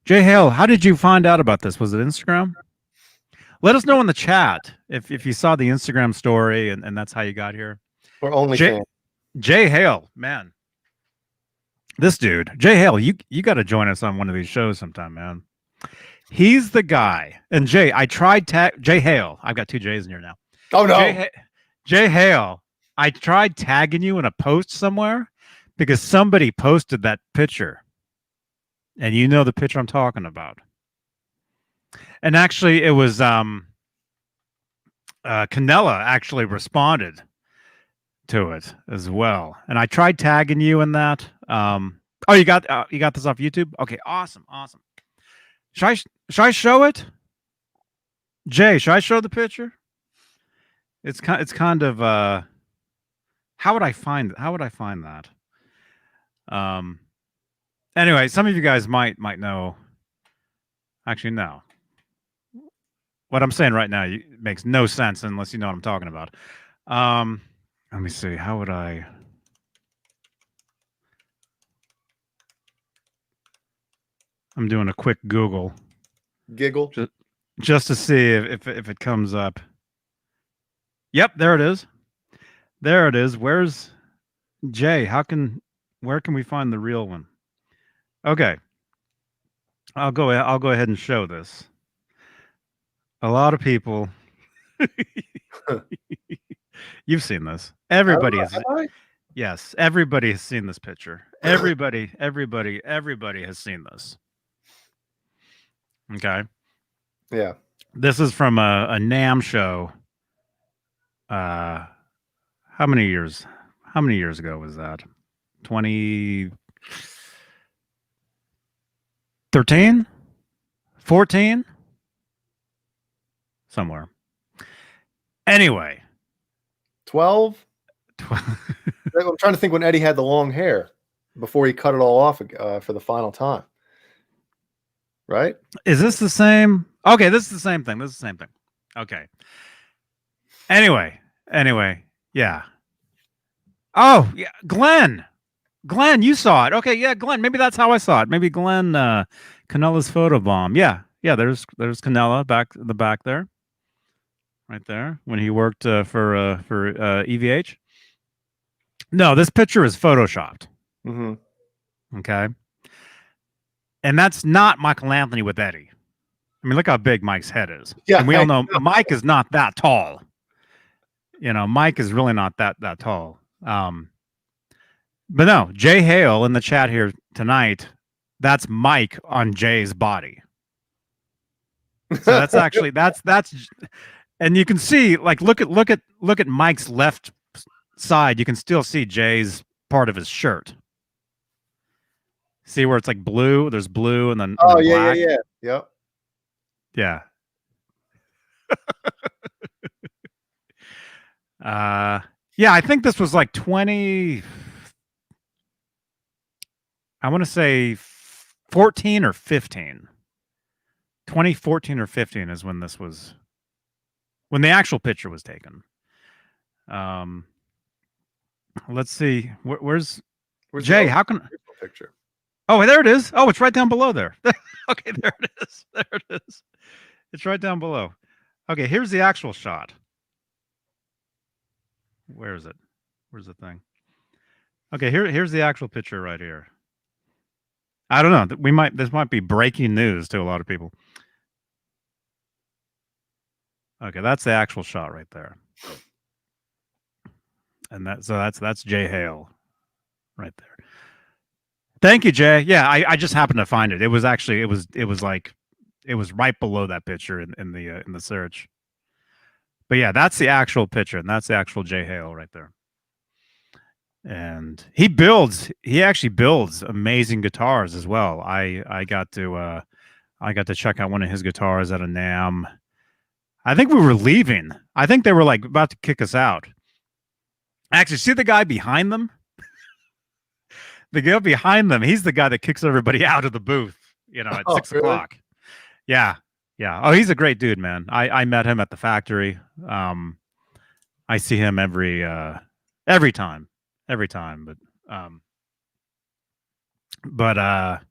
Jay Hale, how did you find out about this? Was it Instagram? Let us know in the chat if you saw the Instagram story and that's how you got here.
Or OnlyFans.
Jay Hale, man. This dude, Jay Hale, you got to join us on one of these shows sometime, man. He's the guy. And Jay, I tried Jay Hale. I've got two J's in here now.
Oh no.
Jay Hale, I tried tagging you in a post somewhere because somebody posted that picture. And you know the picture I'm talking about. And actually it was Canella actually responded to it as well. And I tried tagging you in that. Oh, you got this off YouTube? Okay, awesome. Should I show it? Jay, should I show the picture? It's kind of how would I find that? Anyway, some of you guys might know. Actually, no. What I'm saying right now makes no sense unless you know what I'm talking about. Let me see. How would I? I'm doing a quick Google.
Giggle.
Just to see if it comes up. Yep, there it is. There it is. Where's Jay? Where can we find the real one? Okay. I'll go ahead and show this. A lot of people you've seen this. Everybody has. Yes, everybody has seen this picture. Everybody has seen this. Okay.
Yeah.
This is from a NAMM show. How many years ago was that? 2013? 14? Somewhere. Anyway.
12? I'm trying to think when Eddie had the long hair before he cut it all off for the final time. Right?
Is this the same? Okay, this is the same thing. Okay. Anyway, yeah. Oh, yeah, Glenn, you saw it. Okay, yeah, Glenn. Maybe that's how I saw it. Maybe Glenn, Canella's photo bomb. Yeah. There's Canella back in the back there, right there when he worked for EVH. No, this picture is photoshopped.
Mm-hmm.
Okay, and that's not Michael Anthony with Eddie. I mean, look how big Mike's head is.
Yeah,
and we all know Mike is not that tall. Mike is really not that tall. But no, Jay Hale in the chat here tonight, that's Mike on Jay's body. So that's actually that's and you can see, like, look at Mike's left side. You can still see Jay's part of his shirt. See where it's like blue? There's blue and then black.
Yep.
Yeah. Yeah, I think this was like 20. I want to say 14 or 15. 2014 or 15 is when this was, when the actual picture was taken. Let's see. Where's Jay? How can
picture?
Oh, there it is. Oh, it's right down below there. Okay, there it is. There it is. It's right down below. Okay, here's the actual shot. Where is it? Where's the thing? Okay, here's the actual picture right here. I don't know. This might be breaking news to a lot of people. Okay, that's the actual shot right there. And that's Jay Hale right there. Thank you, Jay. Yeah, I just happened to find it. It was actually it was right below that picture in the search. But yeah, that's the actual picture, and that's the actual Jay Hale right there. And he actually builds amazing guitars as well. I got to check out one of his guitars at a NAMM. I think we were leaving. I think they were like about to kick us out. Actually, see the guy behind them? The guy behind them, he's the guy that kicks everybody out of the booth, at 6 o'clock. Yeah. Yeah. Oh, he's a great dude, man. I met him at the factory. I see him every time. But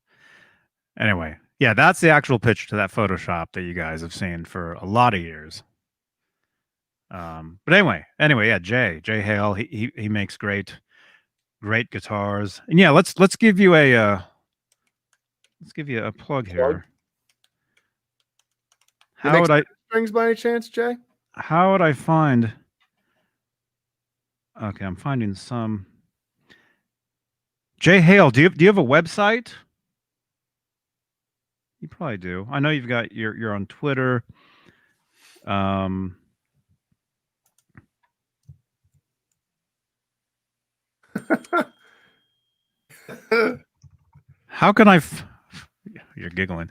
anyway, yeah, that's the actual picture to that Photoshop that you guys have seen for a lot of years. But anyway, yeah, Jay Hale, he makes great guitars. And yeah, let's give you a plug here. How would I
strings by any chance, Jay?
How would I find? Okay, I'm finding some. Jay Hale, do you have a website? You probably do. I know you've got you're on Twitter. How can I? You're giggling.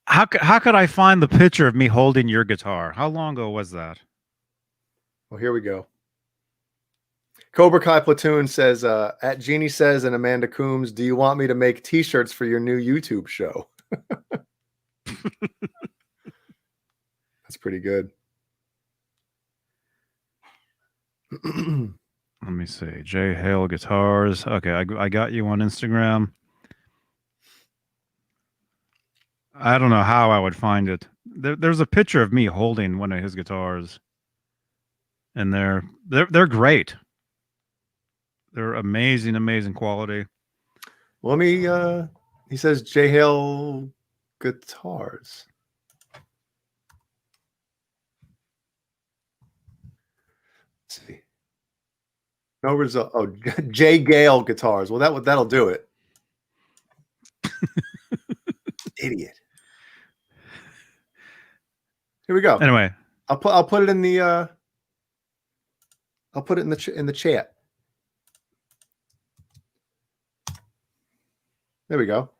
How could I find the picture of me holding your guitar? How long ago was that?
Well, here we go. Cobra Kai Platoon says, at Jeannie Says and Amanda Coombs, do you want me to make t-shirts for your new YouTube show? That's pretty good.
Let me see. Jay Hale Guitars. Okay, I got you on Instagram. I don't know how I would find it. There's a picture of me holding one of his guitars, and they're great. They're amazing quality.
Let me. He says Jay Hale Guitars. Let's see. No result. Oh, Jay Gale Guitars. Well, that'll do it. Idiot. Here we go.
Anyway,
I'll put it in the in the chat. There we go.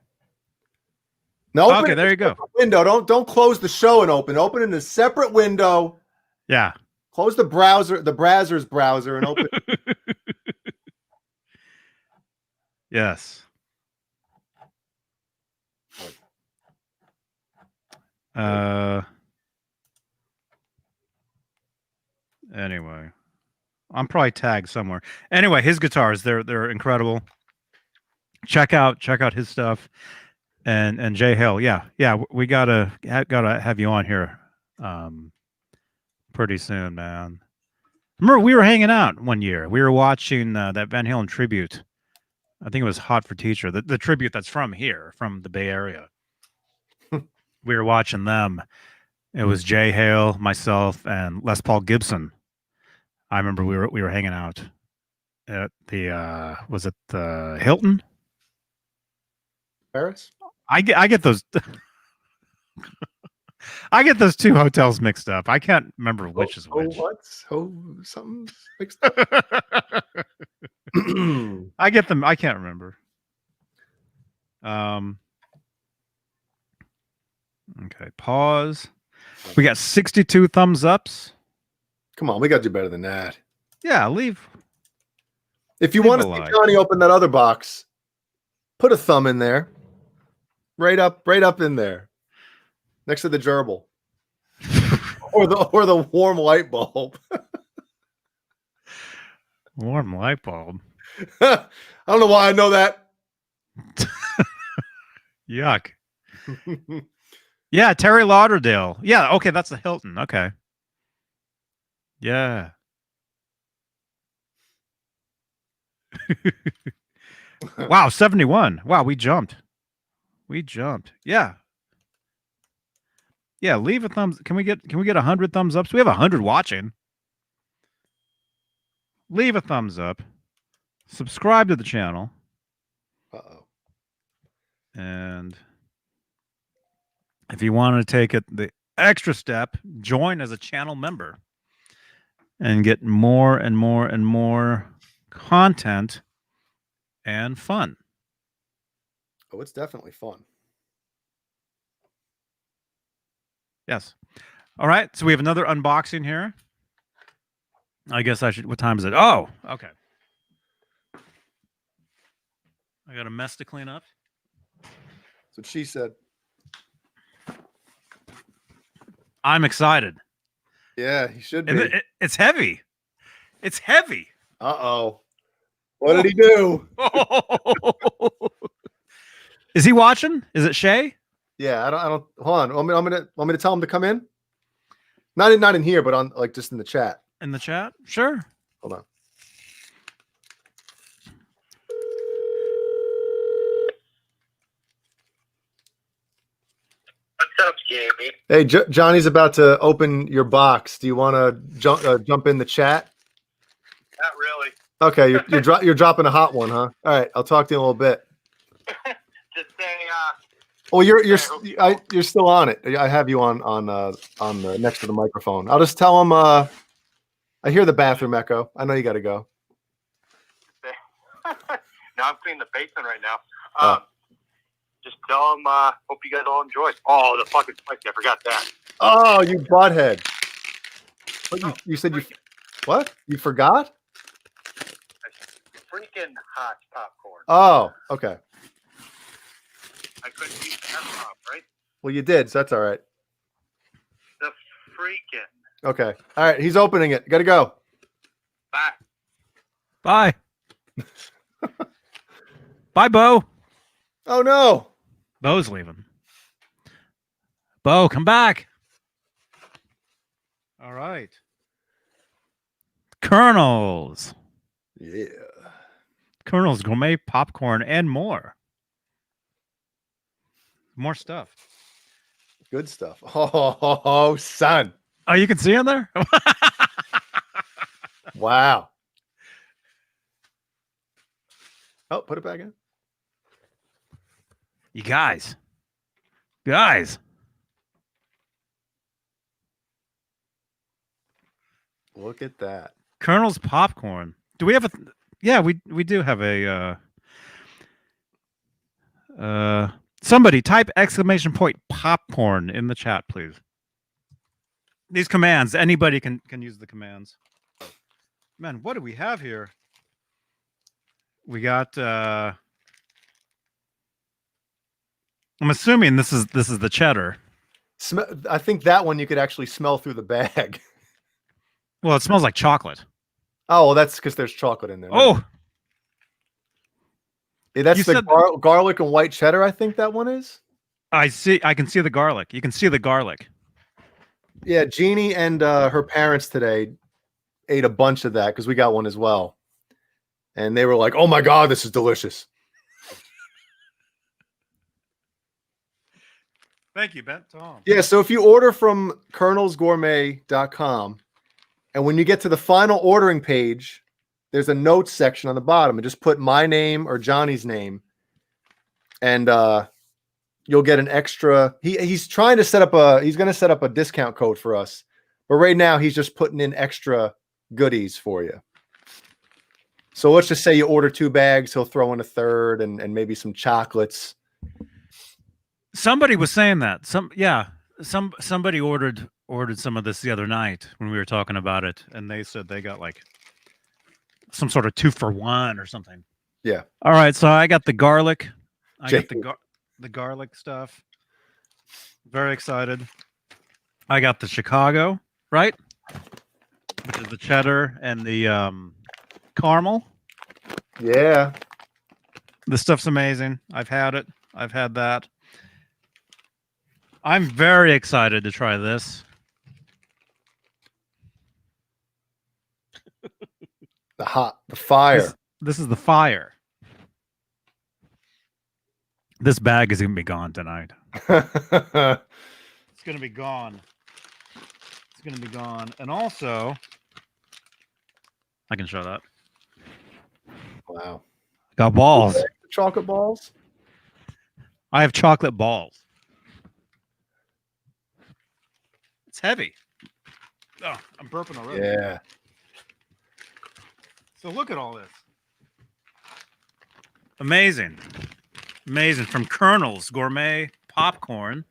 No,
okay, there you go.
Window. Don't close the show and open. Open in a separate window.
Yeah.
Close the browser, the Brazzers browser, and open.
Yes. Anyway, I'm probably tagged somewhere. Anyway, his guitars, they're incredible. Check out his stuff. And Jay Hill, yeah, we gotta have you on here pretty soon, man. Remember, we were hanging out one year. We were watching that Van Halen tribute. I think it was Hot for Teacher, the tribute that's from here, from the Bay Area. We were watching them. It was Jay Hale, myself, and Les Paul Gibson. I remember we were hanging out at the was it the Hilton?
Paris?
I get those I get those two hotels mixed up. I can't remember which is which.
Something mixed up.
I get them. I can't remember. Okay, pause. We got 62 thumbs ups.
Come on, we got to do better than that.
Yeah, leave.
If you
Leave
want
a
to see
like.
Johnny open that other box, put a thumb in there. Right up in there. Next to the gerbil. or the warm light bulb.
Warm light bulb.
I don't know why I know that.
Yuck. Yeah, Terry Lauderdale. Yeah, okay, that's the Hilton. Okay. Yeah. Wow, 71. Wow, we jumped. Yeah. Yeah, leave a thumbs. Can we get 100 thumbs ups? We have 100 watching. Leave a thumbs up. Subscribe to the channel.
Uh-oh.
And if you want to take it the extra step, join as a channel member and get more and more and more content and fun.
Oh, it's definitely fun.
Yes. All right. So we have another unboxing here. I guess I should. What time is it? Oh, okay. I got a mess to clean up.
That's what she said.
I'm excited.
Yeah, he should be.
It's heavy. It's heavy.
Uh-oh. What did he do?
Is he watching? Is it Shay?
Yeah, I don't hold on. Want me to tell him to come in? Not in here, but on like just in the chat.
In the chat? Sure.
Hold on.
What's up, Jamie?
Hey, Johnny's about to open your box. Do you want to jump in the chat?
Not really.
Okay, you're dropping a hot one, huh? All right, I'll talk to you in a little bit.
Just say,
Well, you're still on it. I have you on the next to the microphone. I'll just tell him. I hear the bathroom echo. I know you got to go.
no, I'm cleaning the basement right now. Just tell them, hope you guys all enjoy. Oh, the fucking spicy. I forgot that.
Oh, you butthead. What, you said you... What? You forgot?
Freaking hot popcorn.
Oh, okay.
I couldn't use the F-bomb, right?
Well, you did, so that's all right.
The freaking.
Okay. All right, he's opening it. Got to go.
Bye.
Bye. Bye, Bo.
Oh, no.
Bo's leaving. Bo, come back. All right. Colonel's.
Yeah.
Colonel's gourmet popcorn and more. More stuff.
Good stuff. Oh, son.
Oh, you can see in there?
Wow. Oh, put it back in.
You guys.
Look at that.
Colonel's popcorn. Do we have a? Yeah, we do have a. Somebody type exclamation point popcorn in the chat, please. These commands, anybody can use the commands. Man, what do we have here? We got. I'm assuming this is the cheddar.
I think that one you could actually smell through the bag.
Well, it smells like chocolate.
Oh, well, that's because there's chocolate in there.
Oh,
yeah, that's
you
the
said
garlic and white cheddar. I think that one is.
I see. I can see the garlic. You can see the garlic.
Yeah, Jeannie and her parents today ate a bunch of that because we got one as well, and they were like, "Oh my god, this is delicious."
Thank you, Ben. Tom.
Yeah, so if you order from colonelsgourmet.com, and when you get to the final ordering page, there's a notes section on the bottom, and just put my name or Johnny's name, and you'll get an extra. He's trying to set up he's going to set up a discount code for us, but right now he's just putting in extra goodies for you. So let's just say you order 2 bags, he'll throw in a third and maybe some chocolates.
Somebody was saying that. Somebody ordered some of this the other night when we were talking about it, and they said they got like some sort of 2-for-1 or something.
Yeah.
All right, so I got the garlic. I
Jake.
got the garlic stuff. Very excited. I got the Chicago, right? Which is the cheddar and the caramel.
Yeah.
This stuff's amazing. I've had it. I've had that. I'm very excited to try this.
The fire.
This is the fire. This bag is going to be gone tonight. It's going to be gone. It's going to be gone. And also, I can show that.
Wow.
Got balls.
Chocolate balls?
I have chocolate balls. It's heavy. Oh, I'm burping already.
Yeah.
So look at all this. Amazing. Amazing. From Colonel's Gourmet Popcorn.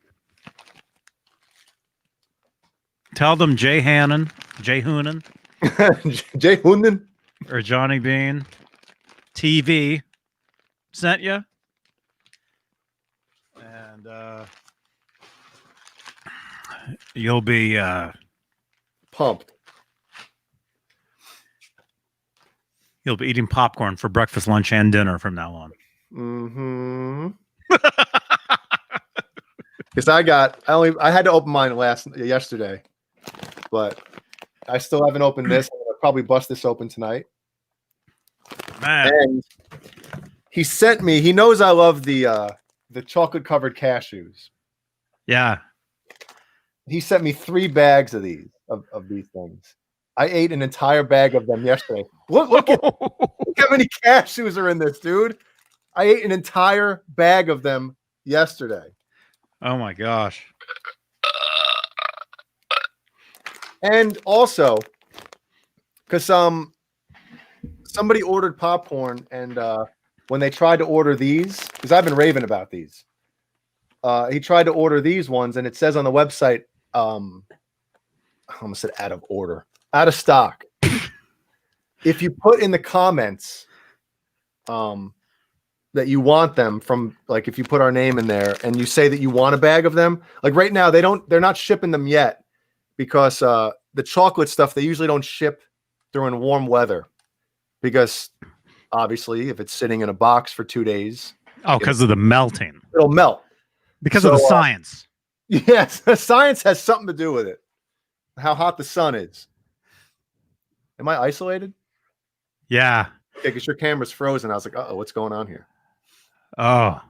Tell them Jay Hoonan
Jay Hoonan
or Johnny Beane TV sent you. And you'll be
pumped.
You'll be eating popcorn for breakfast, lunch, and dinner from now on.
Mm-hmm. Because I had to open mine yesterday, but I still haven't opened this. I'll probably bust this open tonight.
Man.
And he sent me. He knows I love the chocolate covered cashews.
Yeah.
He sent me 3 bags of these things. I ate an entire bag of them yesterday. Look how many cashews are in this, dude. I ate an entire bag of them yesterday.
Oh my gosh.
And also, because somebody ordered popcorn, and when they tried to order these, because I've been raving about these, he tried to order these ones, and it says on the website, I almost said out of stock. If you put in the comments that you want them from, like, if you put our name in there and you say that you want a bag of them, like right now they're not shipping them yet because the chocolate stuff they usually don't ship during warm weather because obviously if it's sitting in a box for 2 days,
because of the melting,
it'll melt
because of the science.
Yes, science has something to do with it. How hot the sun is. Am I isolated?
Yeah.
Okay, because your camera's frozen. I was like, what's going on here?
Oh.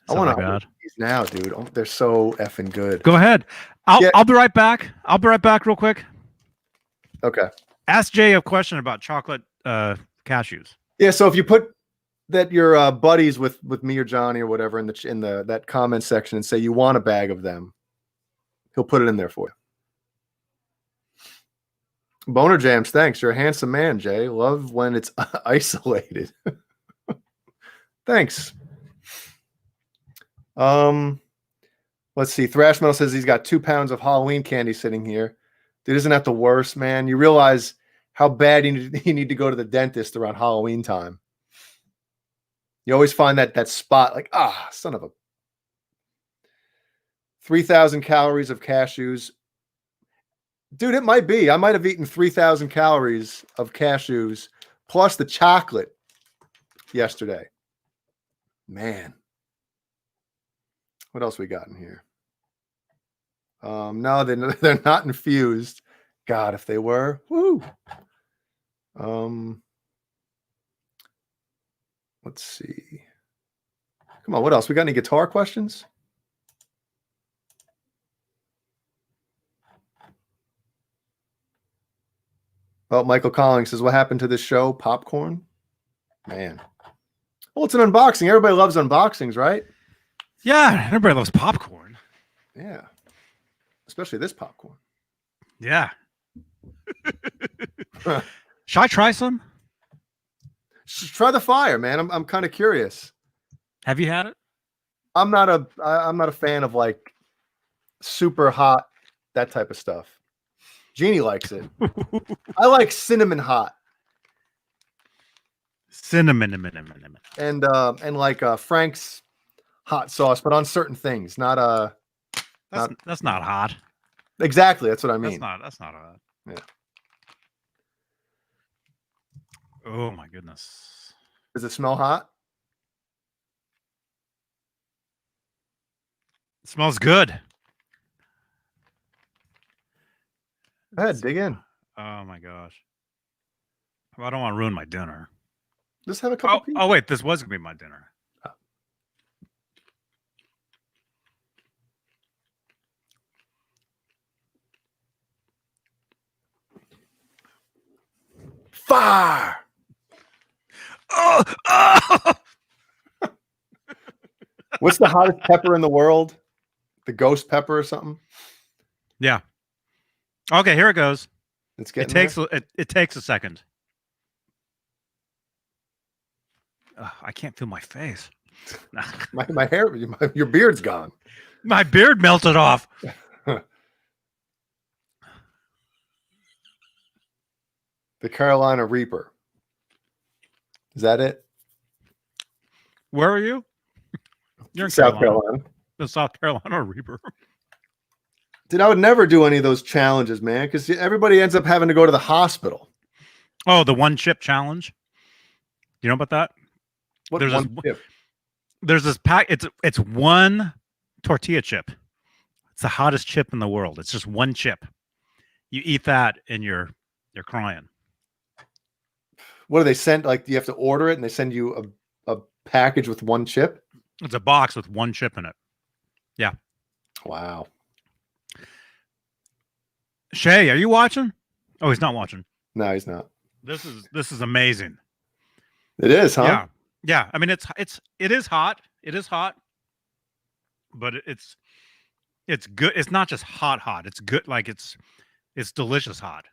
I want to these now, dude. Oh, they're so effing good.
Go ahead. I'll be right back. I'll be right back real quick.
Okay.
Ask Jay a question about chocolate cashews.
Yeah, so if you put that you're buddies with me or Johnny or whatever in that comment section and say you want a bag of them, he'll put it in there for you. Boner Jams, thanks. You're a handsome man, Jay. Love when it's isolated. Thanks. Let's see. Thrash Metal says he's got 2 pounds of Halloween candy sitting here. Dude, isn't that the worst, man? You realize how bad you need to go to the dentist around Halloween time. You always find that spot like, son of a 3,000 calories of cashews. Dude, it might be. I might have eaten 3,000 calories of cashews plus the chocolate yesterday. Man. What else we got in here? No, they're not infused. God, if they were, woo. Let's see. Come on, what else? We got any guitar questions? Well, Michael Collins says, what happened to this show? Popcorn? Man. Well, it's an unboxing. Everybody loves unboxings, right?
Yeah, everybody loves popcorn.
Yeah. Especially this popcorn.
Yeah. Should I try some?
Try the fire, man. I'm kind of curious.
Have you had it?
I'm not a fan of like super hot, that type of stuff. Jeannie likes it. I like cinnamon hot.
Cinnamon.
And like Frank's hot sauce, but on certain things, not
that's not hot.
Exactly, that's what I mean.
That's not hot.
Yeah.
Oh my goodness.
Does it smell hot?
It smells good.
Go ahead, dig in.
Oh my gosh. I don't want to ruin my dinner.
Just have a couple pieces.
Oh wait, this was gonna be my dinner.
Fire!
Oh!
What's the hottest pepper in the world? The ghost pepper or something?
Yeah. Okay, here it goes.
It
takes a second. I can't feel my face.
my hair, your beard's gone.
My beard melted off.
The Carolina Reaper. Is that it?
Where are you? You're in
South Carolina.
The South Carolina Reaper.
Dude, I would never do any of those challenges, man, because everybody ends up having to go to the hospital.
Oh, the 1 chip challenge. You know about that?
What
there's
one chip?
There's this pack. It's 1 tortilla chip. It's the hottest chip in the world. It's just 1 chip. You eat that and you're crying.
What do they send? Like, do you have to order it and they send you a package with 1 chip?
It's a box with 1 chip in it. Yeah.
Wow.
Shay, are you watching? Oh, he's not watching.
No, he's not.
This is amazing.
It is, huh?
Yeah. Yeah. I mean, it is hot. It is hot. But it's good. It's not just hot. It's good. Like it's delicious hot.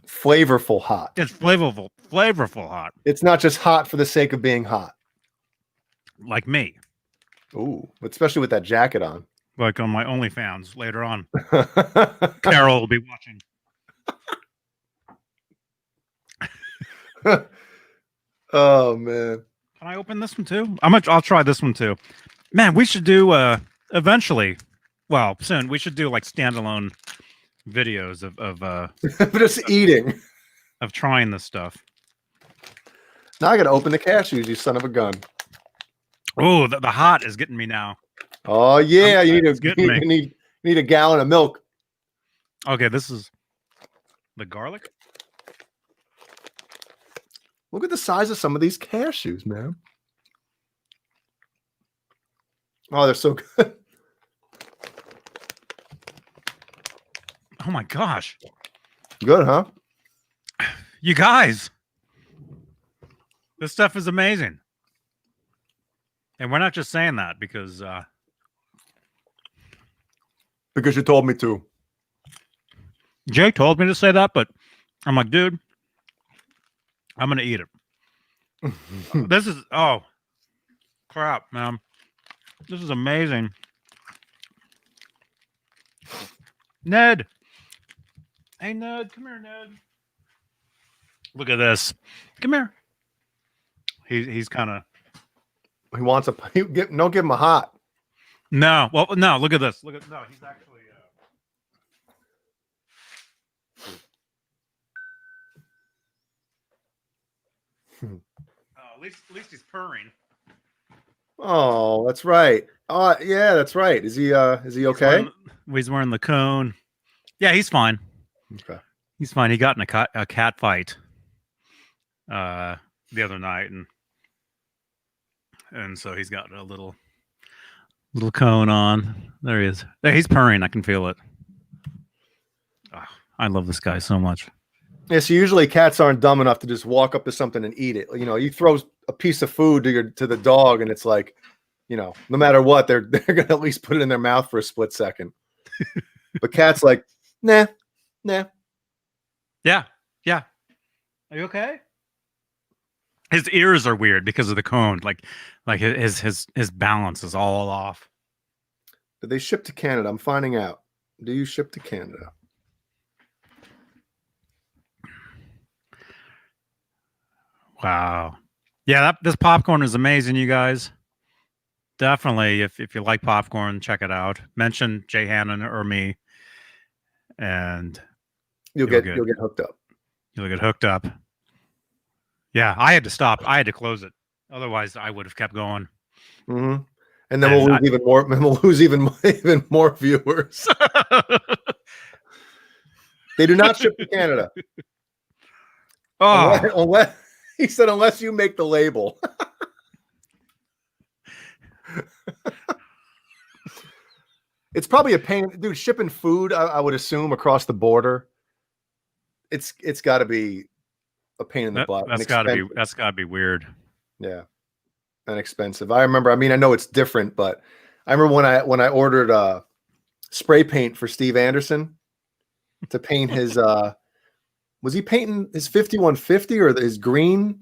Flavorful hot.
It's flavorful hot.
It's not just hot for the sake of being hot.
Like me.
Ooh, especially with that jacket on.
Like on my OnlyFans later on. Carol will be watching.
Oh man.
Can I open this one too? I'll try this one too. Man, we should do eventually. Well, soon we should do like standalone videos of
just eating.
Of trying this stuff.
Now I gotta open the cashews, you son of a gun.
Oh, the hot is getting me now.
Oh yeah, you need a gallon of milk.
Okay, this is the garlic.
Look at the size of some of these cashews, man. Oh, they're so good.
Oh my gosh.
Good, huh?
You guys. This stuff is amazing. And we're not just saying that because
you told me to.
Jake told me to say that, but I'm like, dude, I'm gonna eat it. This is crap, man. This is amazing. Ned. Hey Ned, come here, Ned. Look at this. Come here. He's kind of.
He wants don't give him a hot.
No, well, no. Look at this. He's actually. At least he's purring.
Oh, that's right. Yeah, that's right. Is he okay?
He's wearing the cone. Yeah, he's fine.
Okay.
He's fine. He got in a cat fight the other night, and so he's got a little cone on. There he is. There, he's purring. I can feel it. Oh, I love this guy so much.
Yeah, so usually cats aren't dumb enough to just walk up to something and eat it. You know, you throw a piece of food to the dog, and it's like, you know, no matter what, they're gonna at least put it in their mouth for a split second. But cats like, nah.
Yeah. Are you okay? His ears are weird because of the cone. Like his balance is all off.
Do they ship to Canada? I'm finding out. Do you ship to Canada?
Wow. Yeah, this popcorn is amazing, you guys. Definitely, if you like popcorn, check it out. Mention Jay Hannon or me, and
You'll get hooked up.
You'll get hooked up. Yeah, I had to stop. I had to close it. Otherwise, I would have kept going.
Mm-hmm. And then we'll lose even more. We'll lose even more viewers. They do not ship to Canada.
Oh,
unless he said, unless you make the label. It's probably a pain, dude. Shipping food, I would assume, across the border. It's got to be a pain in the butt.
That's got to be weird.
Yeah, and expensive. I remember. I mean, I know it's different, but I remember when I ordered spray paint for Steve Anderson to paint his. Was he painting his 5150 or his green?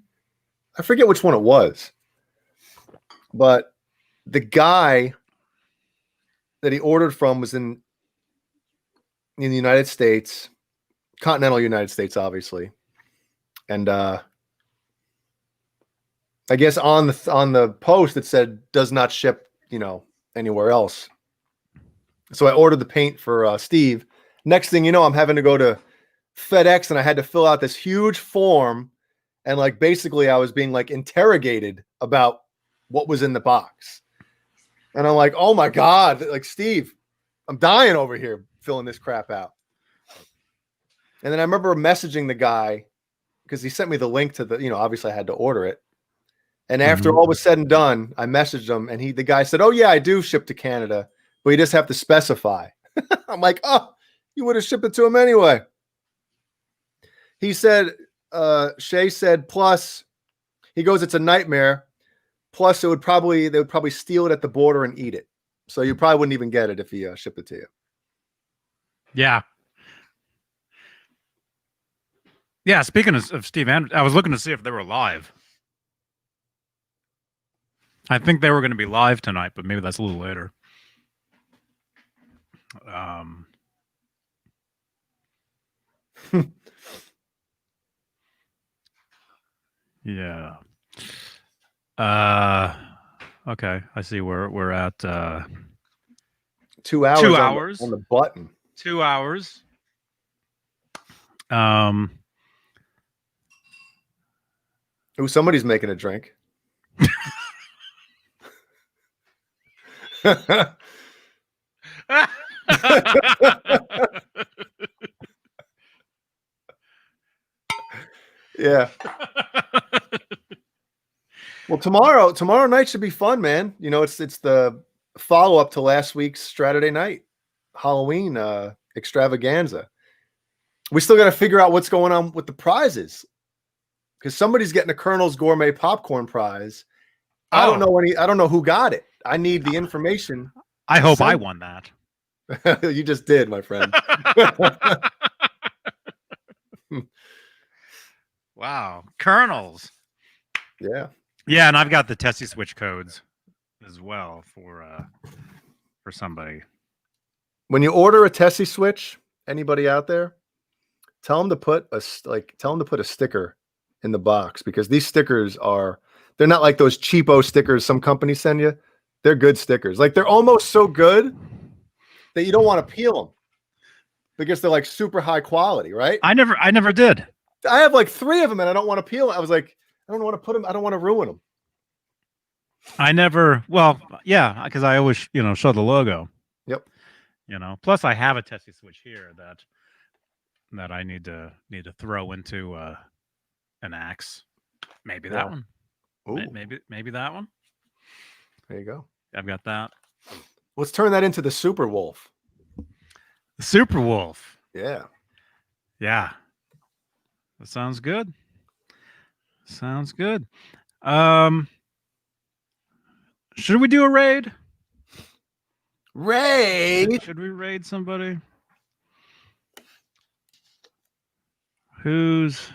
I forget which one it was, but the guy that he ordered from was in the United States, continental United States, obviously. And I guess on the post it said does not ship, anywhere else. So I ordered the paint for Steve. Next thing you know, I'm having to go to FedEx and I had to fill out this huge form, and basically I was being interrogated about what was in the box. And I'm like, oh my God, Steve, I'm dying over here filling this crap out. And then I remember messaging the guy because he sent me the link to the, obviously I had to order it. And after all was said and done, I messaged him and the guy said, oh yeah, I do ship to Canada, but you just have to specify. I'm like, oh, you would have shipped it to him anyway. He said, Shay said, plus he goes, it's a nightmare. Plus, they would probably steal it at the border and eat it. So you probably wouldn't even get it if he shipped it to you.
Yeah. Yeah. Speaking of Steve Anderson, I was looking to see if they were live. I think they were going to be live tonight, but maybe that's a little later. Yeah. Okay. I see we're at
2 hours.
2 hours
on the button.
2 hours.
Ooh, somebody's making a drink. Yeah. Well, tomorrow night should be fun, man. It's the follow-up to last week's Saturday night Halloween extravaganza. We still got to figure out what's going on with the prizes, because somebody's getting a Colonel's Gourmet popcorn prize. I don't know who got it. I need the information.
I hope I won that.
You just did, my friend.
Wow. Kernels.
Yeah.
Yeah, and I've got the Tessie switch codes as well for somebody.
When you order a Tessie switch, anybody out there, tell them to put a sticker in the box, because these stickers they're not like those cheapo stickers some companies send you. They're good stickers. Like, they're almost so good that you don't want to peel them because they're like super high quality, right?
I never did.
I have like 3 of them and I don't want to peel them. I was like, I don't want to put them. I don't want to ruin them.
Well, yeah, because I always, show the logo.
Yep.
Plus I have a Tessie switch here that I need to throw into an axe. Maybe that one.
Ooh.
Maybe that one.
There you go.
I've got that.
Let's turn that into the Super Wolf.
The Super Wolf.
Yeah.
Yeah. That sounds good. Should we do a raid?
Raid.
Should we raid somebody? Who's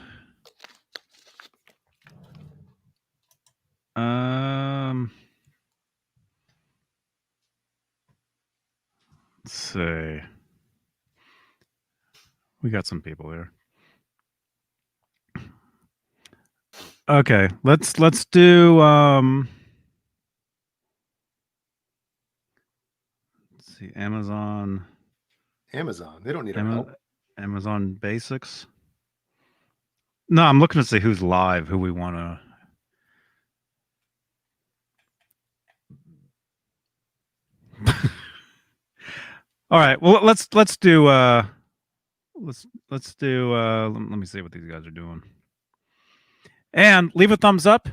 let's see. We got some people here. Okay, let's do let's see, Amazon.
They don't need our help.
Amazon Basics. No, I'm looking to see who's live, who we want to. All right. Well, let's do. Let's do. Let me see what these guys are doing. And leave a thumbs up.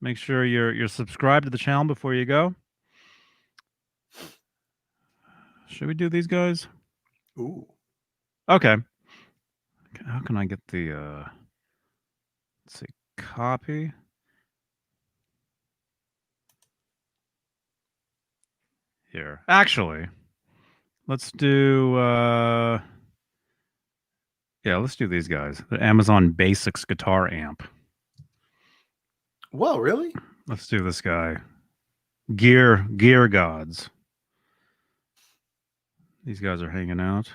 Make sure you're subscribed to the channel before you go. Should we do these guys?
Ooh.
Okay. How can I get the let's see, copy? Here. Actually, let's do let's do these guys. The Amazon Basics guitar amp.
Whoa, really?
Let's do this guy. Gear Gods. These guys are hanging out.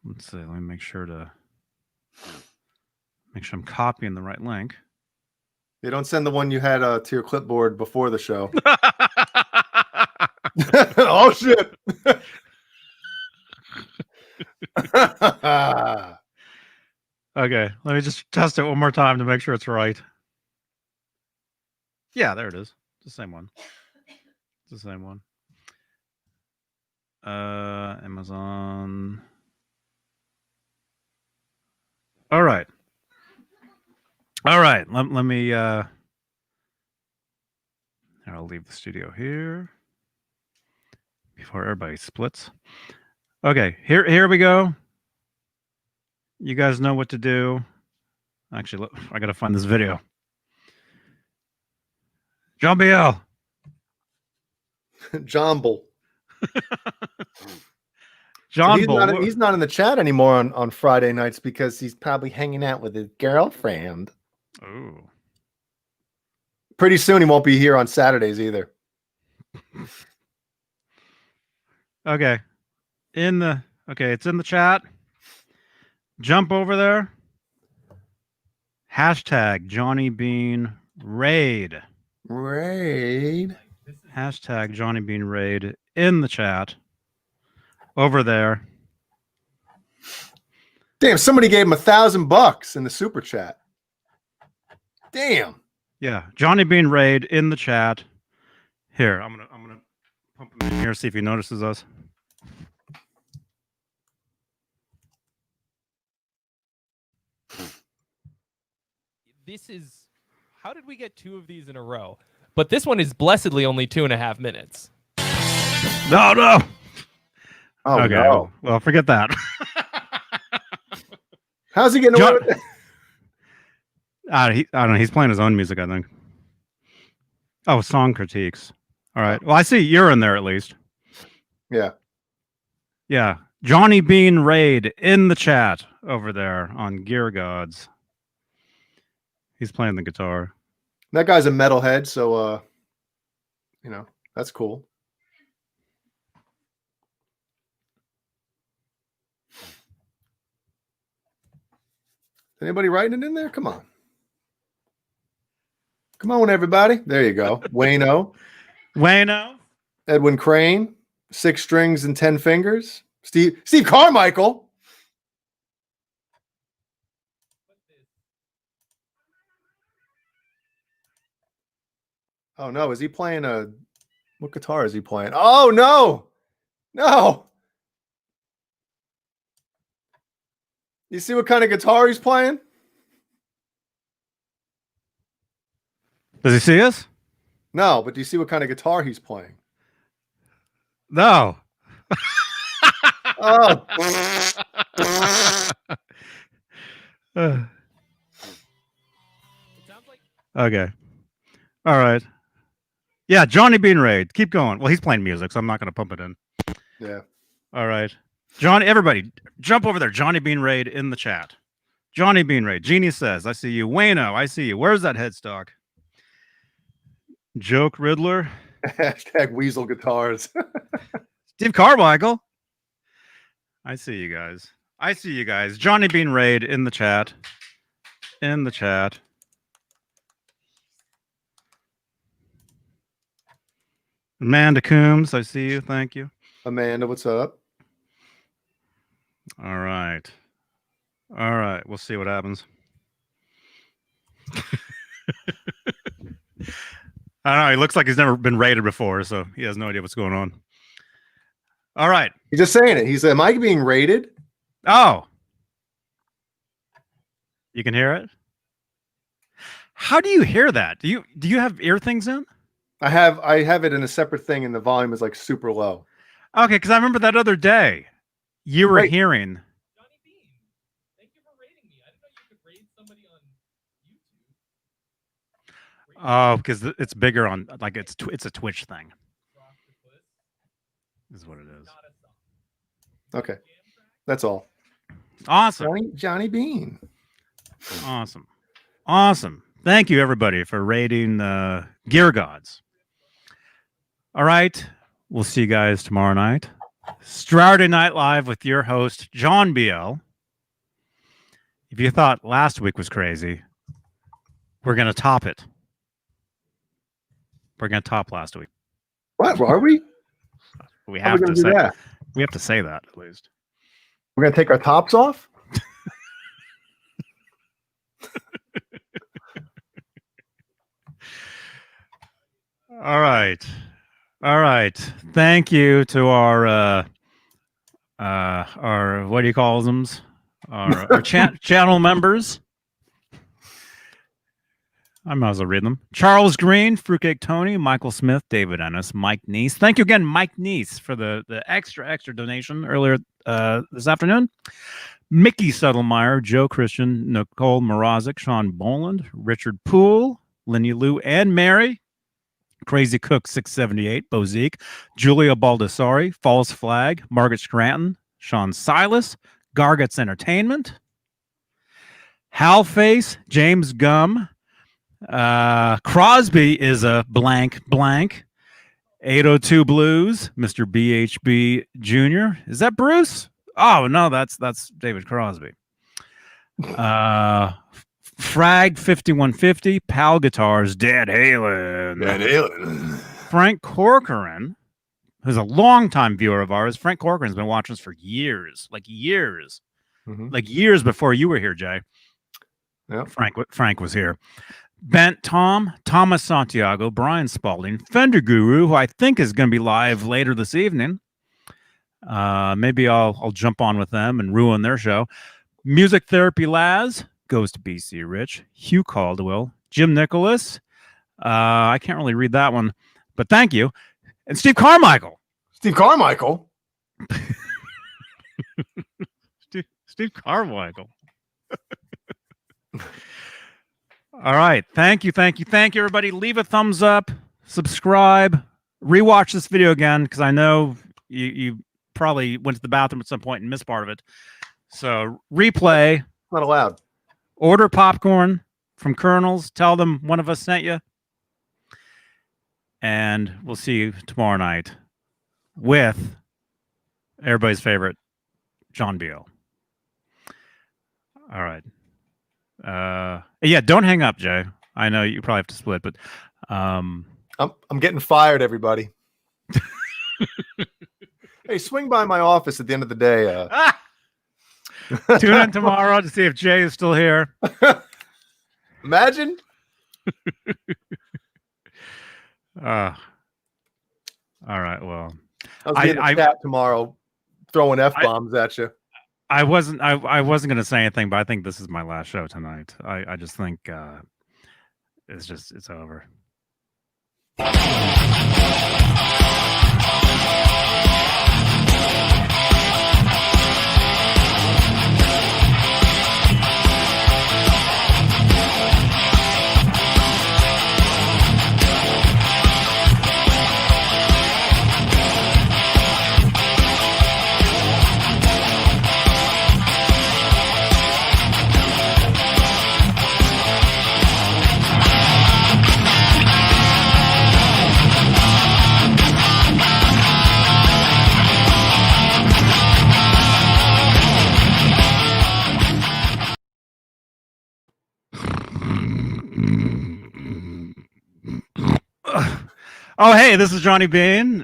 Let's see. Let me make sure I'm copying the right link.
You don't send the one you had to your clipboard before the show. Oh shit.
Okay, let me just test it one more time to make sure it's right. Yeah, there it is. It's the same one. Amazon. All right. Let me I'll leave the studio here before everybody splits. Okay, here we go. You guys know what to do. Actually, look, I gotta find this video. John BL.
Jumble.
John
so he's not in the chat anymore on Friday nights because he's probably hanging out with his girlfriend.
Oh.
Pretty soon he won't be here on Saturdays either.
Okay. It's in the chat. Jump over there. Hashtag Johnny Beane Raid. Hashtag Johnny Beane Raid in the chat. Over there.
Damn, somebody gave him $1,000 in the super chat. Damn.
Yeah, Johnny Beane Raid in the chat. Here, I'm gonna pump him in here, see if he notices us.
This is, how did we get 2 of these in a row? But this one is blessedly only 2.5 minutes.
No.
Oh,
okay.
no.
Well, forget that.
How's he getting away with that?
I don't know. He's playing his own music, I think. Oh, song critiques. All right. Well, I see you're in there at least.
Yeah.
Yeah. Johnny Beane Raid in the chat over there on Gear Gods. He's playing the guitar.
That guy's a metalhead, so you know, that's cool. Anybody writing it in there? Come on. Come on, everybody. There you go. Wayno. Edwin Crane. 6 strings and 10 fingers. Steve Carmichael. Oh no, is he playing what guitar is he playing? Oh no. No. You see what kind of guitar he's playing?
Does he see us?
No, but do you see what kind of guitar he's playing?
No.
Oh.
Okay. All right. Yeah, Johnny Beane Raid. Keep going. Well, he's playing music, so I'm not going to pump it in.
Yeah.
All right. Johnny, everybody, jump over there. Johnny Beane Raid in the chat. Johnny Beane Raid. Jeannie says, I see you. Wayno, I see you. Where's that headstock? Joke Riddler.
Hashtag Weasel Guitars.
Steve Carmichael. I see you guys. I see you guys. Johnny Beane Raid in the chat. In the chat. Amanda Coombs, I see you. Thank you.
Amanda, what's up?
All right. All right. We'll see what happens. I don't know. He looks like he's never been raided before, so he has no idea what's going on. All right.
He's just saying it. He said, am I being raided?
Oh. You can hear it? How do you hear that? Do you have ear things in?
I have it in a separate thing, and the volume is like super low.
Okay, because I remember that other day you were hearing.
Johnny Beane, thank you for rating me. I didn't know you could rate somebody on YouTube.
Oh, because it's bigger on like it's a Twitch thing. Is what it is.
Okay, that's all.
Awesome,
Johnny Beane.
Awesome, awesome. Thank you everybody for rating Gear Gods. All right, we'll see you guys tomorrow night. Saturday Night Live with your host John BL. If you thought last week was crazy, we're gonna top it. We're gonna top last week.
What are we?
We have to say that. We have to say that at least.
We're gonna take our tops off.
All right. All right. Thank you to our what do you call them? Our channel members. I might as well read them. Charles Green, Fruitcake Tony, Michael Smith, David Ennis, Mike Neese. Thank you again, Mike Neese, for the extra donation earlier this afternoon. Mickey Settlemeyer, Joe Christian, Nicole Morozic, Sean Boland, Richard Poole, Linny Lou and Mary, Crazy Cook 678, Bozique, Julia Baldessari, False Flag, Margaret Scranton, Sean Silas, Gargot's Entertainment, Halface, James Gum, Crosby is a blank 802 Blues, Mr. BHB Jr. Is that Bruce? Oh no, that's David Crosby. Frag 5150, Pal Guitars, Dead Halen. Frank Corcoran, who's a longtime viewer of ours. Frank Corcoran's been watching us for years, like years before you were here, Jay.
Yeah.
Frank was here. Bent Tom, Thomas Santiago, Brian Spalding, Fender Guru, who I think is going to be live later this evening. Maybe I'll jump on with them and ruin their show. Music Therapy Laz goes to BC Rich, Hugh Caldwell, Jim Nicholas. I can't really read that one, but thank you. And Steve Carmichael.
Steve Carmichael.
Steve Carmichael. All right. Thank you, everybody. Leave a thumbs up, subscribe, rewatch this video again, because I know you probably went to the bathroom at some point and missed part of it. So replay,
Not allowed.
order popcorn from Colonel's. Tell them one of us sent you. And we'll see you tomorrow night with everybody's favorite, John Beale. All right. Yeah, don't hang up, Jay. I know you probably have to split, but
I'm getting fired, everybody. Hey, swing by my office at the end of the day.
tune in tomorrow to see if Jay is still here.
Imagine.
All right. Well,
I was in the chat tomorrow throwing F-bombs at you.
I wasn't going to say anything, but I think this is my last show tonight. I just think it's over. Oh, hey, this is Johnny Beane.